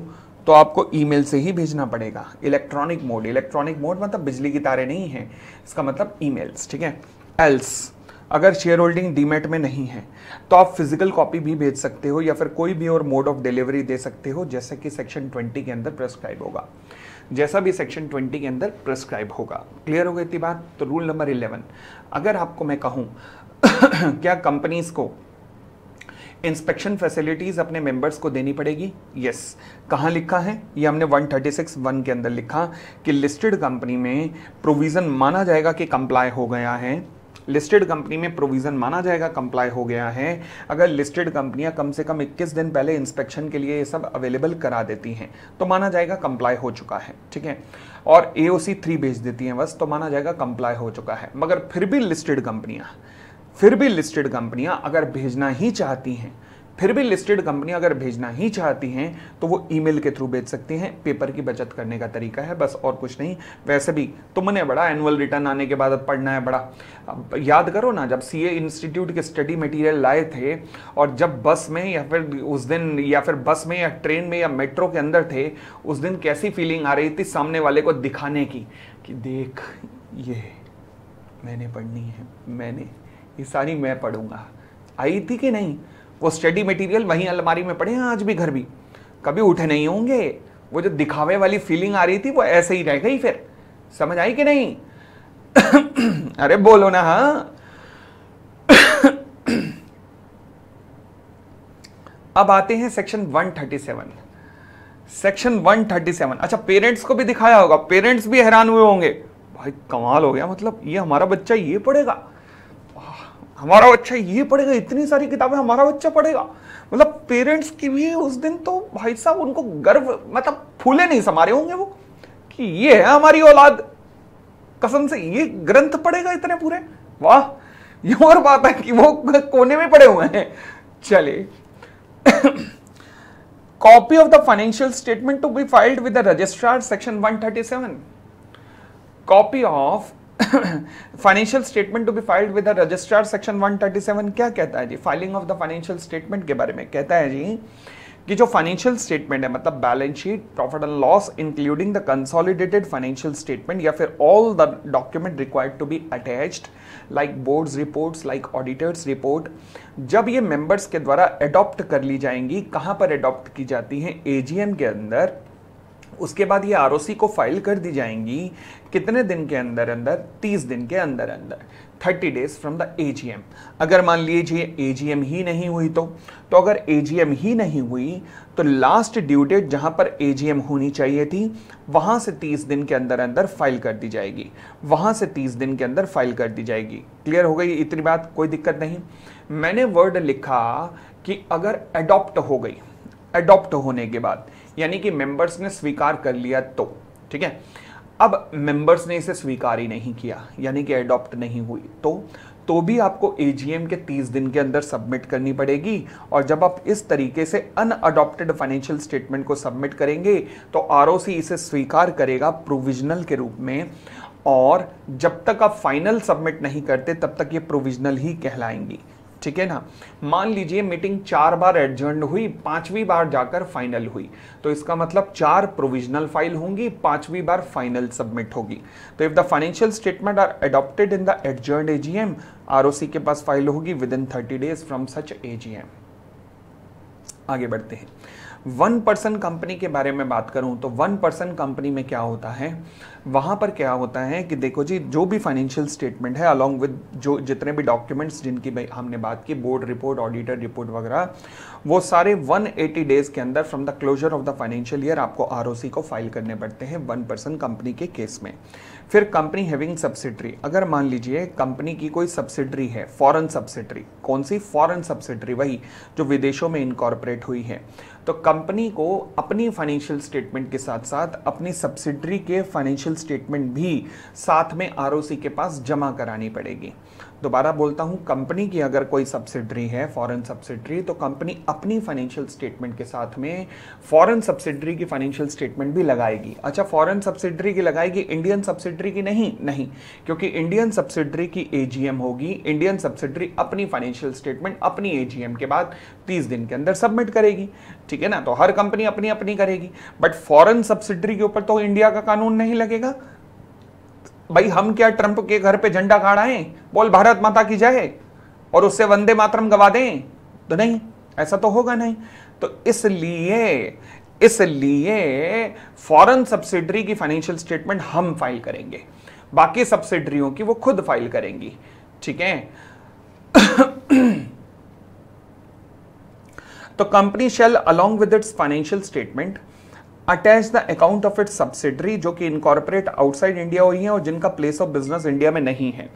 तो आपको ईमेल से ही भेजना पड़ेगा। इलेक्ट्रॉनिक मोड मतलब बिजली की तारें नहीं है, इसका मतलब ईमेल्स। ठीक है, एल्स अगर शेयर होल्डिंग डीमैट में नहीं है तो आप फिजिकल कॉपी भी भेज सकते हो या फिर कोई भी और मोड ऑफ डिलीवरी दे सकते हो, जैसे कि सेक्शन 20 के अंदर प्रेस्क्राइब होगा, जैसा भी सेक्शन 20 के अंदर प्रेस्क्राइब होगा। क्लियर हो गई इतनी बात? तो रूल नंबर 11, अगर आपको मैं कहूं क्या कंपनीज को इंस्पेक्शन फैसिलिटीज अपने मेंबर्स को देनी पड़ेगी? यस। कहां लिखा है? ये हमने 136(1) के अंदर लिखा कि लिस्टेड कंपनी में प्रोविजन माना जाएगा कि कंप्लाई हो गया है, लिस्टेड कंपनी में प्रोविजन माना जाएगा कंप्लाई हो गया है अगर लिस्टेड कंपनियां कम से कम 21 दिन पहले इंस्पेक्शन के लिए ये सब अवेलेबल करा देती हैं, तो माना जाएगा कंप्लाई हो चुका है। ठीक है, और AOC 3 भेज देती हैं बस, तो माना जाएगा कंप्लाई हो चुका है। मगर फिर भी लिस्टेड कंपनियां अगर भेजना ही चाहती हैं फिर भी लिस्टेड कंपनी अगर भेजना ही चाहती हैं तो वो ईमेल के थ्रू भेज सकती हैं। पेपर की बचत करने का तरीका है बस, और कुछ नहीं। वैसे भी तुमने बड़ा एनुअल रिटर्न आने के बाद पढ़ना है बड़ा। अब याद करो ना, जब सीए इंस्टीट्यूट के स्टडी मटेरियल लाए थे और जब बस में या फिर उस दिन या फिर बस में या ट्रेन में या मेट्रो के अंदर थे, उस दिन कैसी फीलिंग आ रही थी सामने वाले को दिखाने की कि देख ये मैंने पढ़नी है, मैंने ये सारी मैं पढ़ूंगा। आई थी कि नहीं? वो स्टडी मटेरियल वहीं अलमारी में पड़े हैं आज भी, घर भी कभी उठे नहीं होंगे। वो जो दिखावे वाली फीलिंग आ रही थी वो ऐसे ही रह गई। फिर समझ आई कि नहीं? अरे बोलो ना। हाँ अब आते हैं सेक्शन 137। सेक्शन 137, अच्छा पेरेंट्स को भी दिखाया होगा, पेरेंट्स भी हैरान हुए होंगे, भाई कमाल हो गया, मतलब ये हमारा बच्चा ये पढ़ेगा, हमारा बच्चा ये पढ़ेगा, इतनी सारी किताबें हमारा बच्चा पढ़ेगा। मतलब पेरेंट्स की भी उस दिन तो भाई साहब उनको गर्व, मतलब फूले नहीं समा रहे होंगे वो कि ये है हमारी औलाद, कसम से ये ग्रंथ पढ़ेगा इतने पूरे। वाह, ये और बात है कि वो कोने में पड़े हुए हैं। चलिए copy of the financial statement to be filed with the registrar, section 137। Copy of financial statement to be filed with the registrar, section 137 क्या कहता है जी? Filing of the financial statement के बारे में कहता है जी कि जो फाइनेंशियल स्टेटमेंट है, मतलब balance sheet, profit and loss including the consolidated financial statement या फिर all the document required to be attached like board's reports, like auditor's report, जब ये मेंबर्स के द्वारा अडॉप्ट कर ली जाएंगी, कहां पर अडॉप्ट की जाती हैं? एजीएम के अंदर। उसके बाद ये आरओसी को फाइल कर दी जाएंगी कितने दिन के अंदर अंदर? 30 दिन के अंदर अंदर, 30 डेज फ्रॉम द एजीएम। अगर मान लीजिए एजीएम ही नहीं हुई तो अगर एजीएम ही नहीं हुई तो लास्ट ड्यू डेट जहां पर एजीएम होनी चाहिए थी वहां से 30 दिन के अंदर अंदर फाइल कर दी जाएगी, वहां से 30 दिन के अंदर फाइल कर दी जाएगी। क्लियर हो गई इतनी बात? कोई दिक्कत नहीं। मैंने वर्ड लिखा कि अगर अडॉप्ट हो गई, अडॉप्ट होने के बाद यानी कि मेंबर्स ने स्वीकार कर लिया तो, ठीक है। अब मेंबर्स ने इसे स्वीकार ही नहीं किया यानी कि अडॉप्ट नहीं हुई तो भी आपको एजीएम के 30 दिन के अंदर सबमिट करनी पड़ेगी। और जब आप इस तरीके से अनअडॉप्टेड फाइनेंशियल स्टेटमेंट को सबमिट करेंगे तो आरओसी इसे स्वीकार करेगा प्रोविजनल के रूप में, और जब तक आप फाइनल सबमिट नहीं करते तब तक ये प्रोविजनल ही कहलाएंगी, ठीक है ना। मान लीजिए मीटिंग 4 बार एडजर्न्ड हुई, 5वीं बार जाकर फाइनल हुई, तो इसका मतलब 4 प्रोविजनल फाइल होंगी, 5वीं बार फाइनल सबमिट होगी। तो if the financial statement are adopted in the adjourned AGM, ROC के पास फाइल होगी within 30 days from such AGM. आगे बढ़ते हैं। 1% कंपनी के बारे में बात करूं तो 1% कंपनी में क्या होता है? वहां पर क्या होता है कि देखो जी, जो भी फाइनेंशियल स्टेटमेंट है अलॉन्ग विद जो जितने भी डॉक्यूमेंट्स जिनकी हमने बात की, बोर्ड रिपोर्ट, ऑडिटर रिपोर्ट वगैरह, वो सारे 180 डेज के अंदर from the closure of the financial year आपको आरओसी को फाइल करने पड़ते हैं 1% कंपनी के केस में। फिर कंपनी हैविंग सब्सिडरी, अगर मान लीजिए कंपनी की कोई सब्सिडरी है, फॉरेन सब्सिडरी, कौन सी? फॉरेन सब्सिडरी, वही जो विदेशों में इनकॉर्पोरेट हुई है, तो कंपनी को अपनी फाइनेंशियल स्टेटमेंट के साथ साथ अपनी सब्सिडरी के फाइनेंशियल स्टेटमेंट भी साथ में आरओसी के पास जमा करानी पड़ेगी। दोबारा बोलता हूं, कंपनी की अगर कोई सब्सिडरी है, फॉरेन सब्सिडरी, तो कंपनी अपनी फाइनेंशियल स्टेटमेंट के साथ में फॉरेन सब्सिडरी की फाइनेंशियल स्टेटमेंट भी लगाएगी। अच्छा, फॉरेन सब्सिडरी की लगाएगी, इंडियन सब्सिडरी की नहीं, क्योंकि इंडियन सब्सिडरी की एजीएम होगी, इंडियन सब्सिडरी अपनी फाइनेंशियल स्टेटमेंट अपनी एजीएम के बाद 30 दिन के अंदर सबमिट करेगी, ठीक है ना। तो हर कंपनी अपनी अपनी करेगी, बट फॉरेन सब्सिडरी के ऊपर तो इंडिया का कानून नहीं लगेगा। भाई हम क्या ट्रंप के घर पे झंडा गाड़ाएं, बोल भारत माता की जय, और उससे वंदे मातरम गवा दें? तो नहीं, ऐसा तो होगा नहीं। तो इसलिए फॉरेन सब्सिडरी की फाइनेंशियल स्टेटमेंट हम फाइल करेंगे, बाकी सब्सिडरियों की वो खुद फाइल करेंगी, ठीक है। तो company shall along with its financial statement attach the account of its subsidiary जो कि इनकॉर्पोरेट आउटसाइड इंडिया हुई है और जिनका प्लेस ऑफ बिजनेस इंडिया में नहीं है।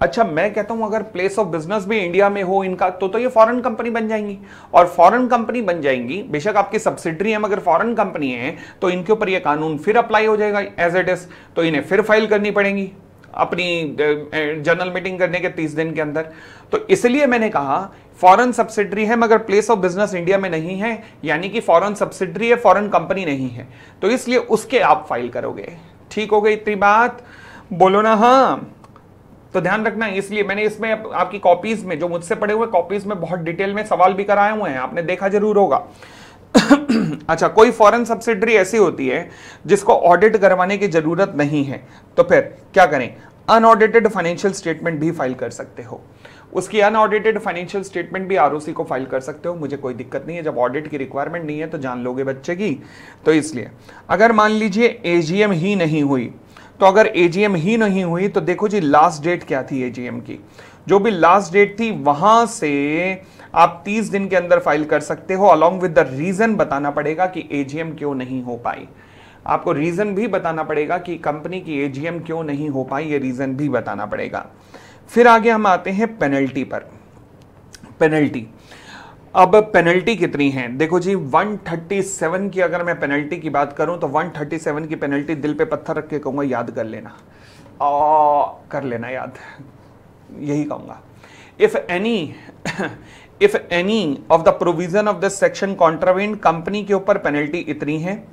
अच्छा, मैं कहता हूं अगर प्लेस ऑफ बिजनेस भी इंडिया में हो इनका तो ये फॉरेन कंपनी बन जाएंगी, और फॉरेन कंपनी बन जाएंगी, बेशक आपकी सब्सिडरी है मगर फॉरेन कंपनी है, तो इनके ऊपर ये कानून फिर अप्लाई हो जाएगा एज इट इज, तो इन्हें फिर फाइल करनी पड़ेगी। अपनी जनरल मीटिंग करने के 30 दिन के अंदर। तो इसलिए मैंने कहा फॉरेन सब्सिडरी है मगर प्लेस ऑफ बिजनेस इंडिया में नहीं है, यानी कि फॉरेन सब्सिडरी है, फॉरेन कंपनी नहीं है, तो इसलिए उसके आप फाइल करोगे। ठीक हो गई इतनी बात? बोलो ना हाँ। तो ध्यान रखना, इसलिए मैंने इसमें आपकी कॉपीज में, जो मुझसे पढ़े हुए कॉपीज में बहुत डिटेल में सवाल भी कराए हुए हैं, आपने देखा जरूर होगा। अच्छा, कोई फॉरेन सब्सिडरी ऐसी होती है जिसको ऑडिट करवाने की जरूरत नहीं है, तो फिर क्या करें? अनऑडिटेड फाइनेंशियल स्टेटमेंट भी फाइल कर सकते हो। उसकी अनऑडिटेड फाइनेंशियल स्टेटमेंट भी आरओसी को फाइल कर सकते हो, मुझे कोई दिक्कत नहीं है। जब ऑडिट की रिक्वायरमेंट नहीं है तो जान लोगे बच्चे की। तो इसलिए अगर मान लीजिए एजीएम ही नहीं हुई, तो अगर एजीएम ही नहीं हुई तो देखो जी लास्ट डेट क्या थी एजीएम की, जो भी लास्ट डेट थी वहां से आप 30 दिन के अंदर फाइल कर सकते हो। अलॉन्ग विद द रीजन बताना पड़ेगा कि एजीएम क्यों नहीं हो पाई, आपको रीजन भी बताना पड़ेगा कि कंपनी की एजीएम क्यों नहीं हो पाई, ये रीजन भी बताना पड़ेगा। फिर आगे हम आते हैं पेनल्टी पर। पेनल्टी, अब पेनल्टी कितनी है? देखो जी 137 की अगर मैं पेनल्टी की बात करूं तो 137 की पेनल्टी दिल पे पत्थर रख के कहूंगा याद कर लेना, कर लेना याद, यही कहूंगा। If any of the provision of this section contravened, company के ऊपर पेनल्टी इतनी है।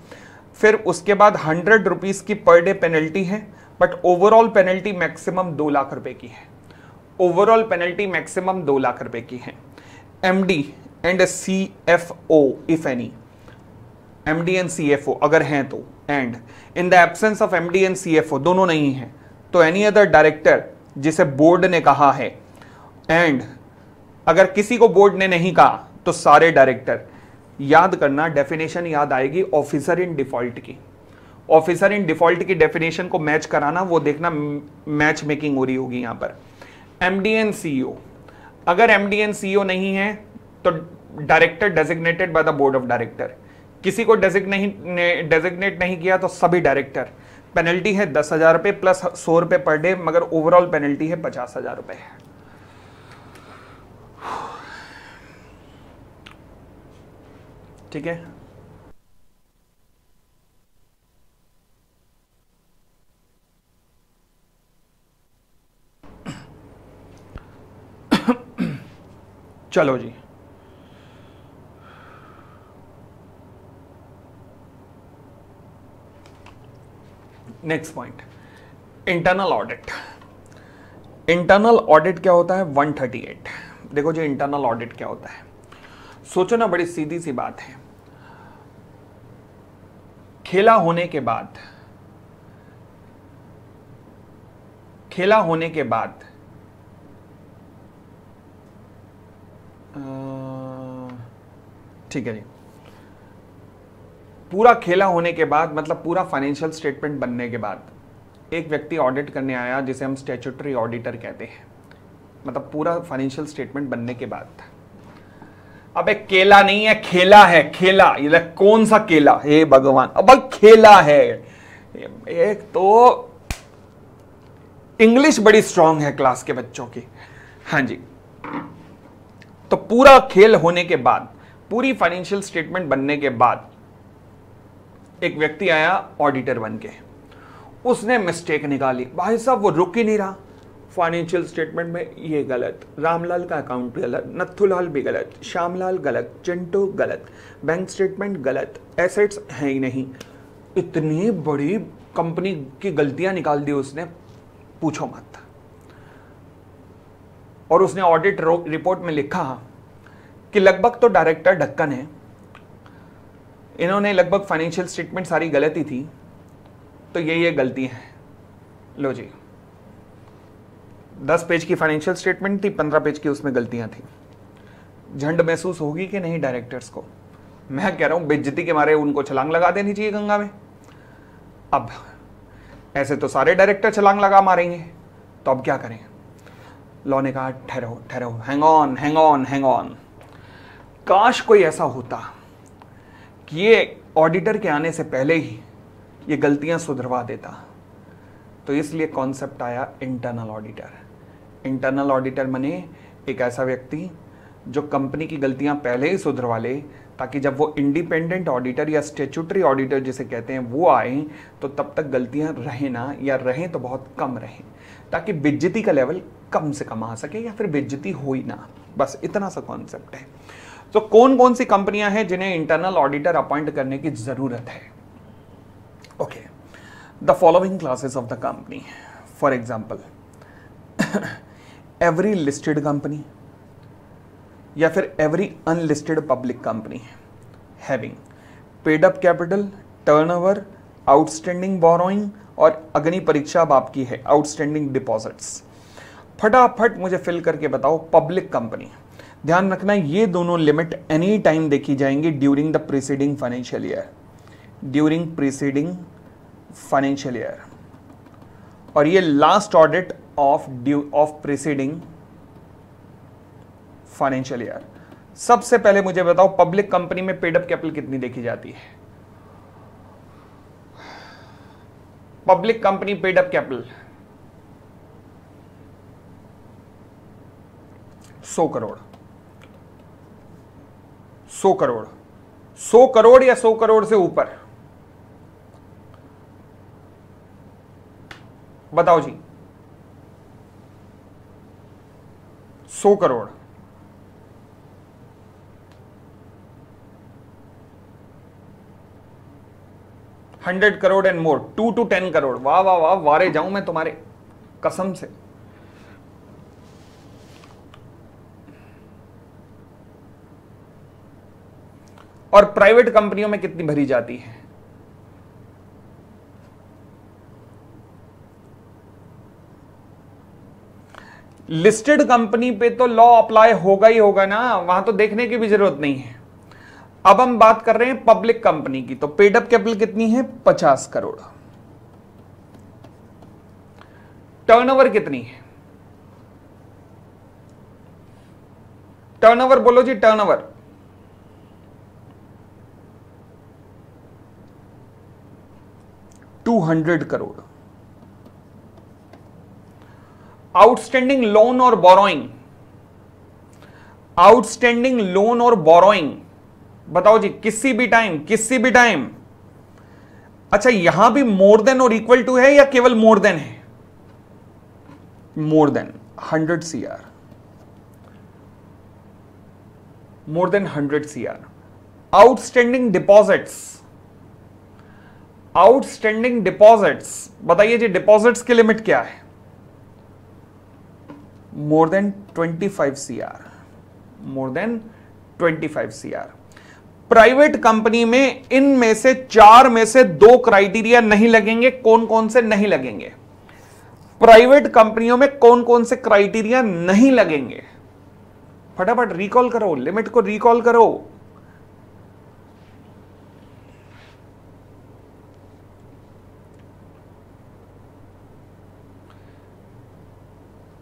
फिर उसके बाद 100 रुपीज की पर डे पेनल्टी है, but overall penalty maximum 2 lakh रुपए की है। ओवरऑल पेनल्टी मैक्सिमम 2 लाख रुपए की है। MD and CFO, if any, MD and CFO अगर हैं तो, and in the absence of MD and CFO दोनों नहीं है तो एनी अदर डायरेक्टर जिसे बोर्ड ने कहा है, एंड अगर किसी को बोर्ड ने नहीं कहा तो सारे डायरेक्टर। याद करना, डेफिनेशन याद आएगी ऑफिसर इन डिफॉल्ट की। ऑफिसर इन डिफॉल्ट की डेफिनेशन को मैच कराना, वो देखना मैच मेकिंग हो रही होगी यहां पर। एमडी एंड सीईओ, अगर एमडी एंड सीईओ नहीं है तो director designated by the board of director. किसी को डेजिग्नेट नहीं किया तो सभी डायरेक्टर। पेनल्टी है 10,000 रुपए प्लस 100 रुपए पर डे, मगर ओवरऑल पेनल्टी है 50,000 रुपए। ठीक है, चलो जी next point, internal audit. Internal audit क्या होता है? 138। देखो जी इंटरनल ऑडिट क्या होता है, सोचो ना, बड़ी सीधी सी बात है। खेला होने के बाद ठीक है जी, पूरा खेला होने के बाद मतलब पूरा फाइनेंशियल स्टेटमेंट बनने के बाद एक व्यक्ति ऑडिट करने आया, जिसे हम स्टैट्यूटरी ऑडिटर कहते हैं, मतलब पूरा फाइनेंशियल स्टेटमेंट बनने के बाद। अब एक केला नहीं है, खेला है, खेला, ये कौन सा केला? हे भगवान, अब खेला है। एक तो इंग्लिश बड़ी स्ट्रांग है क्लास के बच्चों की। हाँ जी, तो पूरा खेल होने के बाद, पूरी फाइनेंशियल स्टेटमेंट बनने के बाद एक व्यक्ति आया ऑडिटर बन के, उसने मिस्टेक निकाली। भाई साहब वो रुक ही नहीं रहा, फाइनेंशियल स्टेटमेंट में ये गलत, रामलाल का अकाउंट गलत, नथुलाल भी गलत, श्यामलाल गलत, चिंटू गलत, बैंक स्टेटमेंट गलत, एसेट्स है ही नहीं। इतनी बड़ी कंपनी की गलतियां निकाल दी उसने, पूछो मत। और उसने ऑडिट रिपोर्ट में लिखा कि लगभग तो डायरेक्टर ढक्कन है, इन्होंने लगभग फाइनेंशियल स्टेटमेंट सारी गलत ही थी, तो ये गलती है। लो जी, 10 पेज की फाइनेंशियल स्टेटमेंट थी, 15 पेज की उसमें गलतियां थी। झंड महसूस होगी कि नहीं डायरेक्टर्स को? मैं कह रहा हूं बेइज्जती के मारे उनको छलांग लगा देनी चाहिए गंगा में। अब ऐसे तो सारे डायरेक्टर छलांग लगा मारेंगे, तो अब क्या करें? लॉ ने कहा ठहरो ठहरो, hang on hang on hang on. काश कोई ऐसा होता कि ये ऑडिटर के आने से पहले ही ये गलतियां सुधरवा देता। तो इसलिए कॉन्सेप्ट आया इंटरनल ऑडिटर। इंटरनल ऑडिटर माने एक ऐसा व्यक्ति जो कंपनी की गलतियां पहले ही सुधरवा ले, ताकि जब वो इंडिपेंडेंट ऑडिटर या स्टेचुटरी ऑडिटर जिसे कहते हैं वो आए तो तब तक गलतियां रहें ना, या रहें तो बहुत कम रहें, ताकि बेइज्जती का लेवल कम से कम आ सके या फिर बेइज्जती हो ही ना। बस इतना सा कॉन्सेप्ट है। तो कौन कौन सी कंपनियां हैं जिन्हें इंटरनल ऑडिटर अपॉइंट करने की जरूरत है? Okay, the following classes of the company, for example every listed company या फिर every unlisted public company having paid up capital, turnover, outstanding borrowing और अग्नि परीक्षा अब आपकी है, आउटस्टैंडिंग डिपॉजिट्स। फटाफट मुझे फिल करके बताओ। पब्लिक कंपनी, ध्यान रखना ये दोनों लिमिट एनी टाइम देखी जाएंगी during the preceding financial year, during preceding financial year, और ये last audit of preceding financial year. सबसे पहले मुझे बताओ पब्लिक कंपनी में पेड अप कैपिटल कितनी देखी जाती है? Public company paid up capital 100 crore, 100 crore, 100 crore या 100 करोड़ से ऊपर? बताओ जी। 100 crore, 100 crore and more, 2 to 10 crore. वाह वाह वाह, वारे जाऊं मैं तुम्हारे, कसम से। और प्राइवेट कंपनियों में कितनी भरी जाती है? लिस्टेड कंपनी पे तो लॉ अप्लाई होगा ही होगा ना, वहां तो देखने की भी जरूरत नहीं है। अब हम बात कर रहे हैं पब्लिक कंपनी की, तो पेड अप कैपिटल कितनी है? 50 करोड़। टर्नओवर कितनी है? टर्नओवर बोलो जी, टर्नओवर। $200 करोड़। आउटस्टैंडिंग लोन और बोरोइंग, आउटस्टैंडिंग लोन और बोरोइंग बताओ जी, किसी भी टाइम। अच्छा, यहां भी मोर देन और इक्वल टू है या केवल मोर देन है? More than 100 CR, more than 100 CR। Outstanding deposits बताइए जी, डिपॉजिट्स की लिमिट क्या है? More than 25 CR, more than 25 CR। Private company में इनमें से 4 में से 2 क्राइटेरिया नहीं लगेंगे। कौन कौन से नहीं लगेंगे? प्राइवेट कंपनियों में कौन कौन से क्राइटेरिया नहीं लगेंगे? फटाफट रिकॉल करो, लिमिट को रिकॉल करो।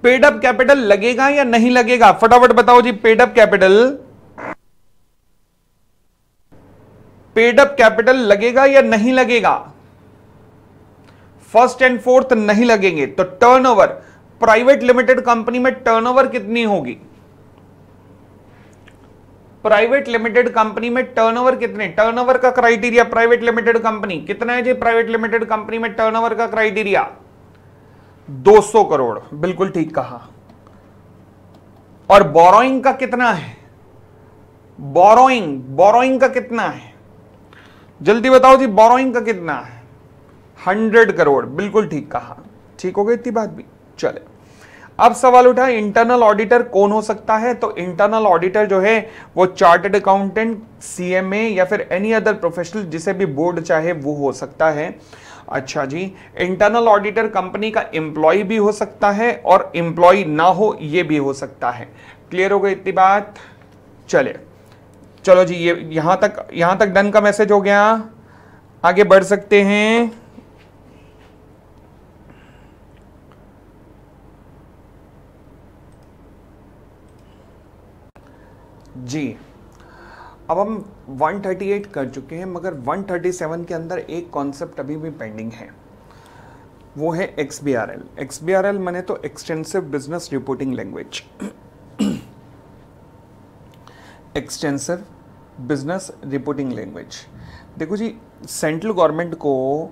पेड अप कैपिटल लगेगा या नहीं लगेगा? फटाफट बताओ जी। पेड अप कैपिटल लगेगा या नहीं लगेगा? फर्स्ट एंड फोर्थ नहीं लगेंगे। तो टर्नओवर, प्राइवेट लिमिटेड कंपनी में टर्नओवर कितनी होगी? प्राइवेट लिमिटेड कंपनी में टर्नओवर कितने? टर्नओवर का क्राइटेरिया प्राइवेट लिमिटेड कंपनी कितना है जी? प्राइवेट लिमिटेड कंपनी में टर्नओवर का क्राइटेरिया 200 करोड़, बिल्कुल ठीक कहा। और बोरोइंग का कितना है? बोरोइंग का कितना है? जल्दी बताओ जी, बोरोइंग का कितना है? 100 करोड़, बिल्कुल ठीक कहा। ठीक हो गई इतनी बात भी। चले, अब सवाल उठा इंटरनल ऑडिटर कौन हो सकता है? तो इंटरनल ऑडिटर जो है वो चार्टर्ड अकाउंटेंट, CMA या फिर एनी अदर प्रोफेशनल, जिसे भी बोर्ड चाहे वो हो सकता है। अच्छा जी, इंटरनल ऑडिटर कंपनी का एम्प्लॉय भी हो सकता है और एम्प्लॉय ना हो ये भी हो सकता है। क्लियर हो गई इतनी बात? चलो जी, ये यहां तक डन का मैसेज हो गया। आगे बढ़ सकते हैं। जी, अब हम 138 कर चुके हैं, मगर 137 के अंदर एक कॉन्सेप्ट अभी भी पेंडिंग है, वो है XBRL। XBRL माने तो extensive business reporting language. Extensive business reporting language. देखो जी, सेंट्रल गवर्नमेंट को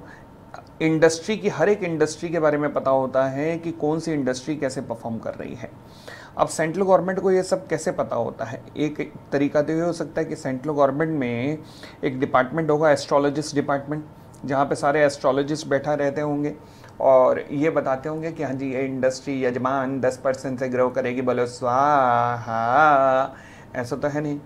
इंडस्ट्री की, हर एक इंडस्ट्री के बारे में पता होता है कि कौन सी इंडस्ट्री कैसे परफॉर्म कर रही है। अब सेंट्रल गवर्नमेंट को ये सब कैसे पता होता है? एक तरीका तो ये हो सकता है कि सेंट्रल गवर्नमेंट में एक डिपार्टमेंट होगा, एस्ट्रोलॉजिस्ट डिपार्टमेंट, जहाँ पे सारे एस्ट्रोलॉजिस्ट बैठा रहते होंगे और ये बताते होंगे कि हाँ जी ये इंडस्ट्री यजमान 10% से ग्रो करेगी, बोलो स्वाहा। ऐसा तो है नहीं।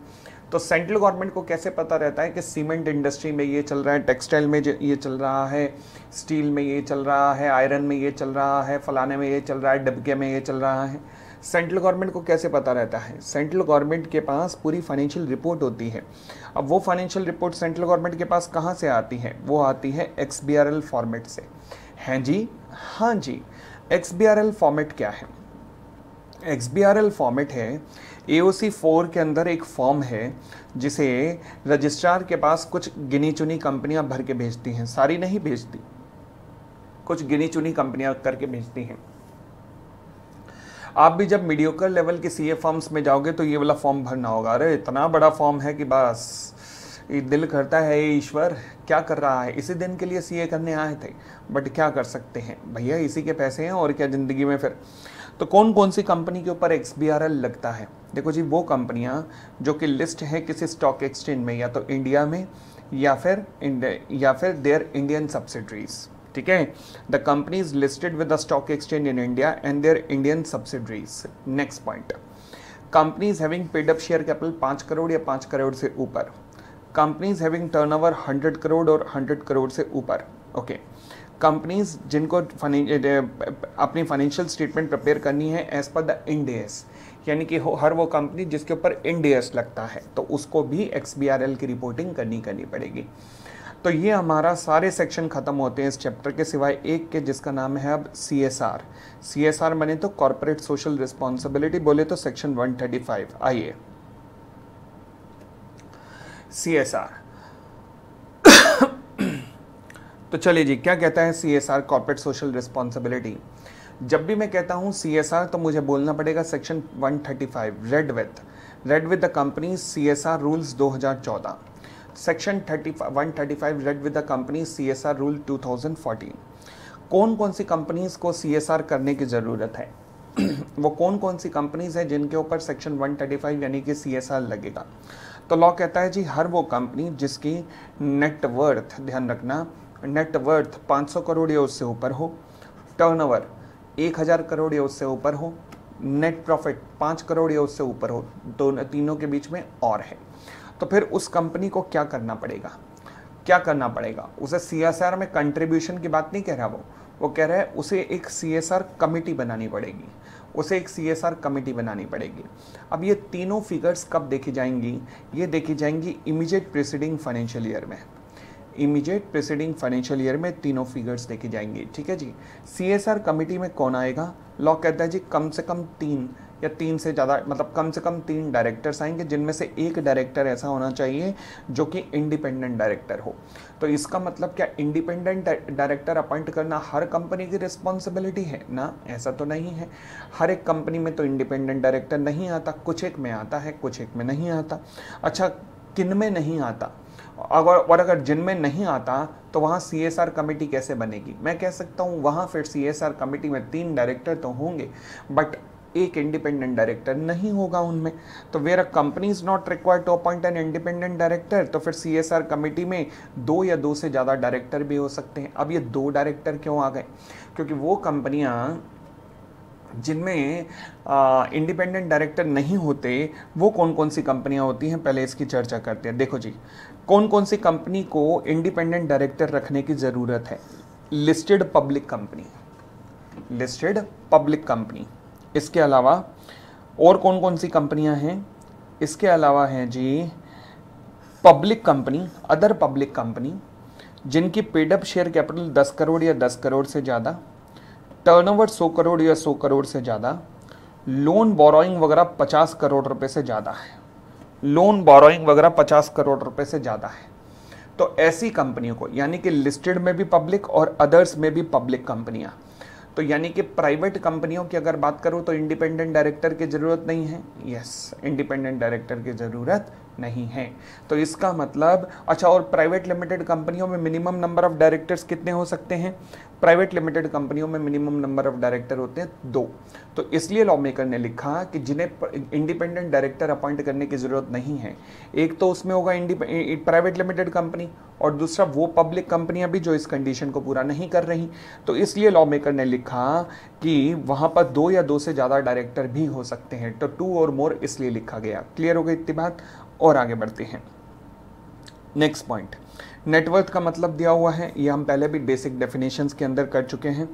तो सेंट्रल गवर्नमेंट को कैसे पता रहता है कि सीमेंट इंडस्ट्री में ये चल रहा है, टेक्सटाइल में ये चल रहा है, स्टील में ये चल रहा है, आयरन में ये चल रहा है, फलाने में ये चल रहा है, डबके में ये चल रहा है? सेंट्रल गवर्नमेंट को कैसे पता रहता है? सेंट्रल गवर्नमेंट के पास पूरी फाइनेंशियल रिपोर्ट होती है। अब वो फाइनेंशियल रिपोर्ट सेंट्रल गवर्नमेंट के पास कहाँ से आती है? वो आती है XBRL फॉर्मेट से। हैं जी? हाँ जी। XBRL फॉर्मेट क्या है? XBRL फॉर्मेट है AOC 4 के अंदर एक फॉर्म है जिसे रजिस्ट्रार के पास कुछ गिनी चुनी कंपनियां भर के भेजती हैं, सारी नहीं भेजती, कुछ गिनी चुनी कंपनियां करके भेजती हैं। आप भी जब मीडियोकर लेवल के CA फॉर्म्स में जाओगे तो ये वाला फॉर्म भरना होगा। अरे इतना बड़ा फॉर्म है कि बस ये दिल करता है ईश्वर क्या कर रहा है, इसी दिन के लिए CA करने आए थे, बट क्या कर सकते हैं भैया, इसी के पैसे हैं और क्या ज़िंदगी में। फिर तो कौन कौन सी कंपनी के ऊपर XBRL लगता है? देखो जी, वो कंपनियां जो कि लिस्ट है किसी स्टॉक एक्सचेंज में, या तो इंडिया में या फिर देयर इंडियन सब्सिडरीज। ठीक है, the companies listed with the stock exchange in India and their Indian subsidiaries. Next point, companies having paid up share capital 5 crore या 5 करोड़ से ऊपर, कंपनीज हैविंग टर्नओवर 100 करोड़ और 100 करोड़ से ऊपर। ओके, कंपनीज जिनको अपनी फाइनेंशियल स्टेटमेंट प्रिपेयर करनी है as per the end AS, यानी कि हर वो कंपनी जिसके ऊपर इंड AS लगता है तो उसको भी XBRL की रिपोर्टिंग करनी पड़ेगी। तो ये हमारा सारे सेक्शन खत्म होते हैं इस चैप्टर के, सिवाय एक के जिसका नाम है अब CSR। CSR बने तो कॉर्पोरेट सोशल रिस्पॉन्सिबिलिटी, बोले तो सेक्शन 135। आइए CSR। तो चलिए जी, क्या कहता है CSR, कॉर्पोरेट सोशल रिस्पॉन्सिबिलिटी? जब भी मैं कहता हूँ CSR तो मुझे बोलना पड़ेगा section 135, read with the company CSR rules 2014, section 135 read with the company CSR rule 2014। कौन कौन सी कंपनीज को CSR करने की ज़रूरत है? वो कौन कौन सी कंपनीज है जिनके ऊपर सेक्शन 135 यानी कि CSR लगेगा? तो लॉ कहता है जी, हर वो कंपनी जिसकी नेटवर्थ, ध्यान रखना, नेटवर्थ 500 करोड़ या उससे ऊपर हो, टर्नओवर 1000 करोड़ या उससे ऊपर हो, नेट प्रॉफिट 5 करोड़ या उससे ऊपर हो, तीनों के बीच में और है। तो फिर उस कंपनी को क्या करना पड़ेगा? उसे CSR में कंट्रीब्यूशन की बात नहीं कह रहा वो कह रहा है उसे एक CSR कमेटी बनानी पड़ेगी। अब ये तीनों फिगर्स कब देखी जाएंगी? ये देखी जाएंगी इमीडिएट प्रीसीडिंग फाइनेंशियल ईयर में तीनों फिगर्स देखी जाएंगी। ठीक है जी। CSR कमेटी में कौन आएगा? लॉ कहता है जी कम से कम 3 या 3 से ज़्यादा, मतलब कम से कम 3 डायरेक्टर्स आएंगे, जिनमें से एक डायरेक्टर ऐसा होना चाहिए जो कि इंडिपेंडेंट डायरेक्टर हो। तो इसका मतलब क्या इंडिपेंडेंट डायरेक्टर अपॉइंट करना हर कंपनी की रिस्पॉन्सिबिलिटी है ना? ऐसा तो नहीं है। हर एक कंपनी में तो इंडिपेंडेंट डायरेक्टर नहीं आता, कुछ एक में आता है, कुछ एक में नहीं आता। अच्छा, किन में नहीं आता? अगर जिनमें नहीं आता तो वहाँ CSR कमेटी कैसे बनेगी? मैं कह सकता हूँ वहाँ फिर CSR कमेटी में 3 डायरेक्टर तो होंगे, बट एक इंडिपेंडेंट डायरेक्टर नहीं होगा उनमें। तो where a company is not required to appoint an independent director, तो फिर CSR कमेटी में 2 या 2 से ज़्यादा डायरेक्टर भी हो सकते हैं। अब ये 2 डायरेक्टर क्यों आ गए? क्योंकि वो कंपनियां जिनमें इंडिपेंडेंट डायरेक्टर नहीं होते वो कौन कौन सी कंपनियां होती हैं, पहले इसकी चर्चा करते हैं। देखो जी, कौन कौन सी कंपनी को इंडिपेंडेंट डायरेक्टर रखने की ज़रूरत है? Listed public company. इसके अलावा और कौन कौन सी कंपनियां हैं? इसके अलावा हैं जी public company, other public company जिनकी paid up share capital 10 crore या 10 करोड़ से ज़्यादा, टर्नओवर 100 करोड़ या 100 करोड़ से ज़्यादा, लोन बोरोइंग वगैरह 50 करोड़ रुपए से ज़्यादा है, तो ऐसी कंपनियों को, यानी कि लिस्टेड में भी पब्लिक और अदर्स में भी पब्लिक कंपनियां, तो यानी कि प्राइवेट कंपनियों की अगर बात करूं तो इंडिपेंडेंट डायरेक्टर की ज़रूरत नहीं है। यस, इंडिपेंडेंट डायरेक्टर की ज़रूरत नहीं है। तो इसका मतलब अच्छा, और प्राइवेट लिमिटेड कंपनियों में मिनिमम नंबर ऑफ डायरेक्टर्स कितने हो सकते हैं? प्राइवेट लिमिटेड कंपनियों में मिनिमम नंबर ऑफ डायरेक्टर होते हैं 2। तो इसलिए लॉ मेकर ने लिखा कि जिन्हें इंडिपेंडेंट डायरेक्टर अपॉइंट करने की जरूरत नहीं है, एक तो उसमें होगा प्राइवेट लिमिटेड कंपनी, और दूसरा वो पब्लिक कंपनियां भी जो इस कंडीशन को पूरा नहीं कर रही। तो इसलिए लॉ मेकर ने लिखा कि वहां पर 2 या 2 से ज्यादा डायरेक्टर भी हो सकते हैं। तो 2 और मोर इसलिए लिखा गया। क्लियर हो गई इतनी बात? और आगे बढ़ते हैं। नेक्स्ट पॉइंट, नेटवर्थ का मतलब दिया हुआ है, ये हम पहले भी बेसिक डेफिनेशंस के अंदर कर चुके हैं।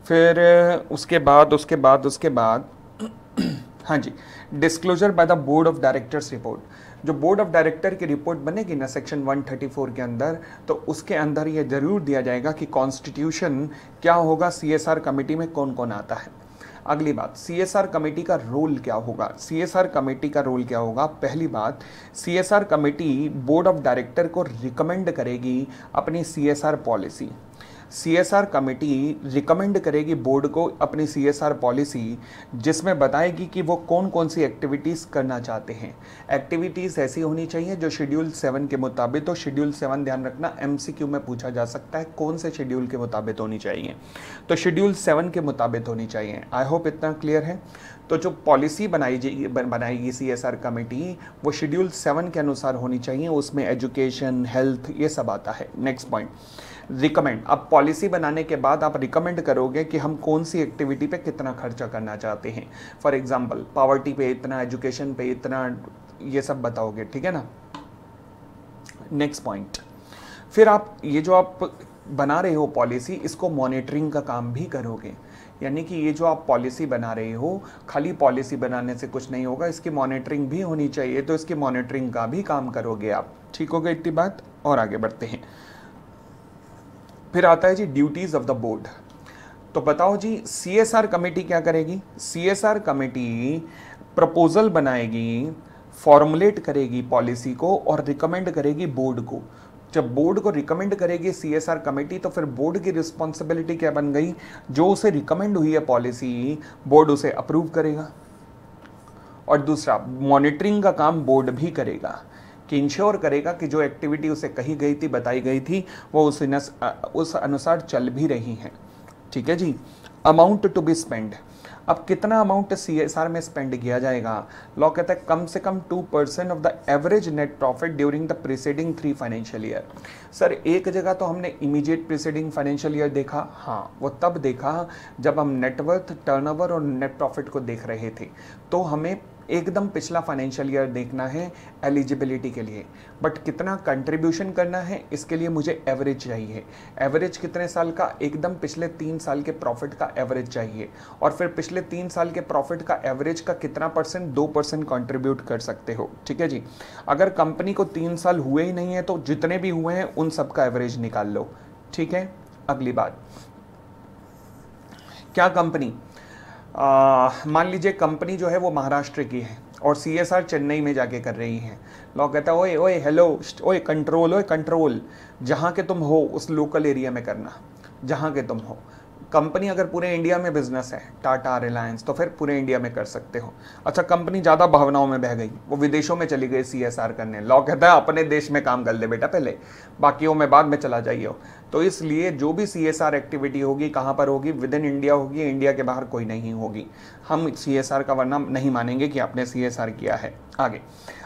फिर उसके बाद हाँ जी, disclosure by the board of directors report. जो बोर्ड ऑफ डायरेक्टर की रिपोर्ट बनेगी ना सेक्शन 134 के अंदर, तो उसके अंदर ये जरूर दिया जाएगा कि कॉन्स्टिट्यूशन क्या होगा, सीएसआर कमेटी में कौन कौन आता है। अगली बात, सीएसआर कमेटी का रोल क्या होगा? सीएसआर कमेटी का रोल क्या होगा? पहली बात, CSR committee board of director को रिकमेंड करेगी अपनी CSR policy. CSR committee recommend करेगी बोर्ड को अपनी सीएसआर पॉलिसी, जिसमें बताएगी कि वो कौन कौन सी एक्टिविटीज़ करना चाहते हैं। एक्टिविटीज़ ऐसी होनी चाहिए जो शेड्यूल 7 के मुताबिक, तो शेड्यूल 7 ध्यान रखना एमसीक्यू में पूछा जा सकता है, कौन से शेड्यूल के मुताबिक होनी चाहिए, तो शेड्यूल 7 के मुताबिक होनी चाहिए। आई होप इतना क्लियर है। तो जो पॉलिसी बनाएगी सीएसआर कमेटी, वो शेड्यूल 7 के अनुसार होनी चाहिए, उसमें एजुकेशन, हेल्थ, ये सब आता है। Next point, recommend. अब पॉलिसी बनाने के बाद आप रिकमेंड करोगे कि हम कौन सी एक्टिविटी पे कितना खर्चा करना चाहते हैं। फॉर एग्जांपल, पॉवर्टी पे इतना, एजुकेशन पे इतना, ये सब बताओगे, ठीक है ना। नेक्स्ट पॉइंट, फिर आप ये जो आप बना रहे हो पॉलिसी, इसको मॉनिटरिंग का काम भी करोगे। यानी कि ये जो आप पॉलिसी बना रहे हो, खाली पॉलिसी बनाने से कुछ नहीं होगा, इसकी मॉनिटरिंग भी होनी चाहिए, तो इसकी मॉनिटरिंग का भी काम करोगे आप। ठीक हो गई इतनी बात? और आगे बढ़ते हैं। फिर आता है जी ड्यूटीज ऑफ द बोर्ड। तो बताओ जी, सीएसआर कमेटी क्या करेगी? सीएसआर कमेटी प्रपोजल बनाएगी, फॉर्मुलेट करेगी पॉलिसी को और रिकमेंड करेगी बोर्ड को। जब बोर्ड को रिकमेंड करेगी सीएसआर कमेटी, तो फिर बोर्ड की रिस्पॉन्सिबिलिटी क्या बन गई? जो उसे रिकमेंड हुई है पॉलिसी, बोर्ड उसे अप्रूव करेगा। और दूसरा, मॉनिटरिंग का काम बोर्ड भी करेगा, कि इंश्योर करेगा कि जो एक्टिविटी उसे कही गई थी, बताई गई थी, वो उस अनुसार चल भी रही हैं। ठीक है जी। Amount to be spend. अब कितना अमाउंट सीएसआर में स्पेंड किया जाएगा? लॉ कहता है कम से कम 2% of the average net profit during the preceding 3 financial year. Sir एक जगह तो हमने इमीडिएट प्रीसीडिंग फाइनेंशियल ईयर देखा, हाँ वो तब देखा जब हम नेटवर्थ, टर्नओवर और नेट प्रॉफिट को देख रहे थे, तो हमें एकदम पिछला फाइनेंशियल ईयर देखना है एलिजिबिलिटी के लिए। बट कितना कंट्रीब्यूशन करना है, इसके लिए मुझे एवरेज चाहिए। एवरेज कितने साल का? एकदम पिछले 3 साल के प्रॉफिट का एवरेज चाहिए। और फिर पिछले 3 साल के प्रॉफिट का एवरेज का कितना परसेंट? 2% कंट्रीब्यूट कर सकते हो। ठीक है जी। अगर कंपनी को 3 साल हुए ही नहीं है, तो जितने भी हुए हैं उन सब का एवरेज निकाल लो। ठीक है। अगली बात, क्या कंपनी, मान लीजिए कंपनी जो है वो महाराष्ट्र की है और सीएसआर चेन्नई में जाके कर रही है। लॉ कहता है ओए ओए हेलो, ओए कंट्रोल, ओए कंट्रोल, जहाँ के तुम हो उस लोकल एरिया में करना, जहाँ के तुम हो। कंपनी अगर पूरे इंडिया में बिजनेस है, टाटा, रिलायंस, तो फिर पूरे इंडिया में कर सकते हो। अच्छा, कंपनी ज़्यादा भावनाओं में बह गई, वो विदेशों में चली गई सीएसआर करने। लॉ कहता है अपने देश में काम कर ले बेटा पहले, बाकियों में बाद में चला जाइए। तो इसलिए जो भी सीएसआर एक्टिविटी होगी कहाँ पर होगी? विद इन इंडिया होगी, इंडिया के बाहर कोई नहीं होगी। हम सीएसआर का वरना नहीं मानेंगे कि आपने सीएसआर किया है। आगे,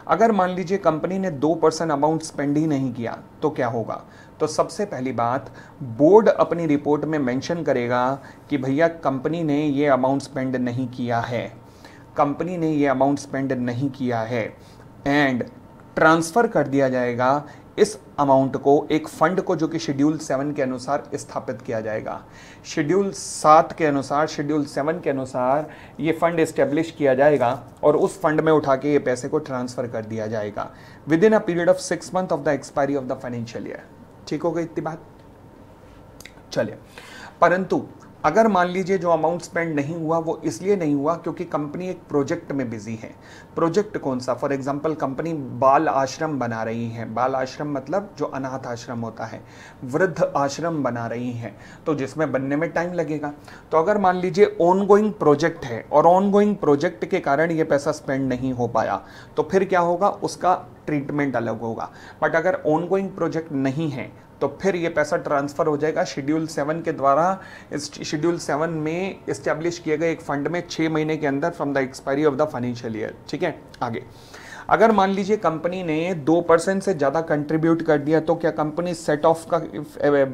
अगर मान लीजिए कंपनी ने 2% अमाउंट स्पेंड ही नहीं किया, तो क्या होगा? तो सबसे पहली बात, बोर्ड अपनी रिपोर्ट में मेंशन करेगा कि भैया कंपनी ने ये अमाउंट स्पेंड नहीं किया है, कंपनी ने ये अमाउंट स्पेंड नहीं किया है, एंड ट्रांसफ़र कर दिया जाएगा इस अमाउंट को एक फंड को, जो कि शेड्यूल 7 के अनुसार स्थापित किया जाएगा। शेड्यूल 7 के अनुसार, शेड्यूल 7 के अनुसार ये फंड एस्टेब्लिश किया जाएगा और उस फंड में उठा के ये पैसे को ट्रांसफ़र कर दिया जाएगा with in a period of 6 month of the expiry of the financial year. ठीक हो गई इतनी बात? चलिए, परंतु अगर मान लीजिए जो अमाउंट स्पेंड नहीं हुआ वो इसलिए नहीं हुआ क्योंकि कंपनी एक प्रोजेक्ट में बिजी है। प्रोजेक्ट कौन सा? फॉर एग्जांपल कंपनी बाल आश्रम बना रही है। बाल आश्रम मतलब जो अनाथ आश्रम होता है, वृद्ध आश्रम बना रही है, तो जिसमें बनने में टाइम लगेगा। तो अगर मान लीजिए ऑनगोइंग प्रोजेक्ट है और ऑनगोइंग प्रोजेक्ट के कारण ये पैसा स्पेंड नहीं हो पाया, तो फिर क्या होगा? उसका ट्रीटमेंट अलग होगा। बट अगर ऑनगोइंग प्रोजेक्ट नहीं है तो फिर ये पैसा ट्रांसफर हो जाएगा शेड्यूल 7 के द्वारा। इस शेड्यूल 7 में इस्टेब्लिश किए गए एक फंड में 6 महीने के अंदर from the expiry of the financial year. ठीक है, आगे अगर मान लीजिए कंपनी ने 2% से ज़्यादा कंट्रीब्यूट कर दिया तो क्या कंपनी सेट ऑफ का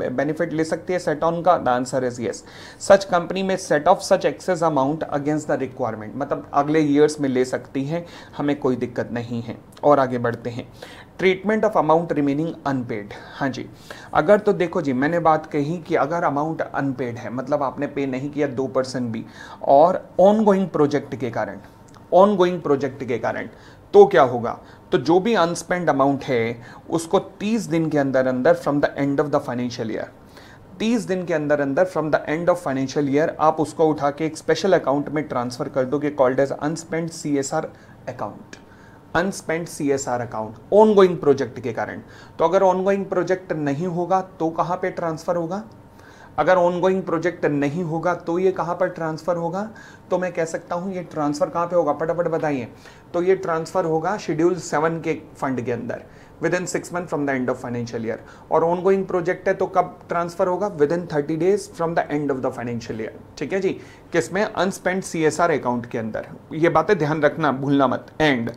बेनिफिट ले सकती है? सेट ऑन का? The answer is yes. Such company में set off such excess amount against the requirement, मतलब अगले ईयर्स में ले सकती है, हमें कोई दिक्कत नहीं है। और आगे बढ़ते हैं, treatment of amount remaining unpaid. हाँ जी, अगर तो देखो जी, मैंने बात कही कि अगर अमाउंट अनपेड है मतलब आपने पे नहीं किया 2% भी, और ऑनगोइंग प्रोजेक्ट के कारण तो क्या होगा? तो जो भी अनस्पेंड अमाउंट है उसको 30 दिन के अंदर अंदर from the end of the financial year, 30 दिन के अंदर अंदर from the end of financial year आप उसको उठा के एक स्पेशल अकाउंट में ट्रांसफर कर दोगे, called as unspent CSR account. Unspent CSR account ongoing project के कारण। तो अगर ऑनगोइंग प्रोजेक्ट नहीं होगा तो कहां पे ट्रांसफर होगा? अगर ऑनगोइंग प्रोजेक्ट नहीं होगा तो ये कहां पर ट्रांसफर होगा? तो मैं कह सकता हूं ये ट्रांसफर कहां पे होगा, फटाफट बताइए। तो ये ट्रांसफर होगा शेड्यूल 7 के फंड के अंदर with in 6 month from the end of financial year. और ऑनगोइंग प्रोजेक्ट है तो कब ट्रांसफर होगा? With in 30 days from the end of the financial year. ठीक है जी, किसमें? अनस्पेंड CSR अकाउंट के अंदर। ये बातें ध्यान रखना, भूलना मत। एंड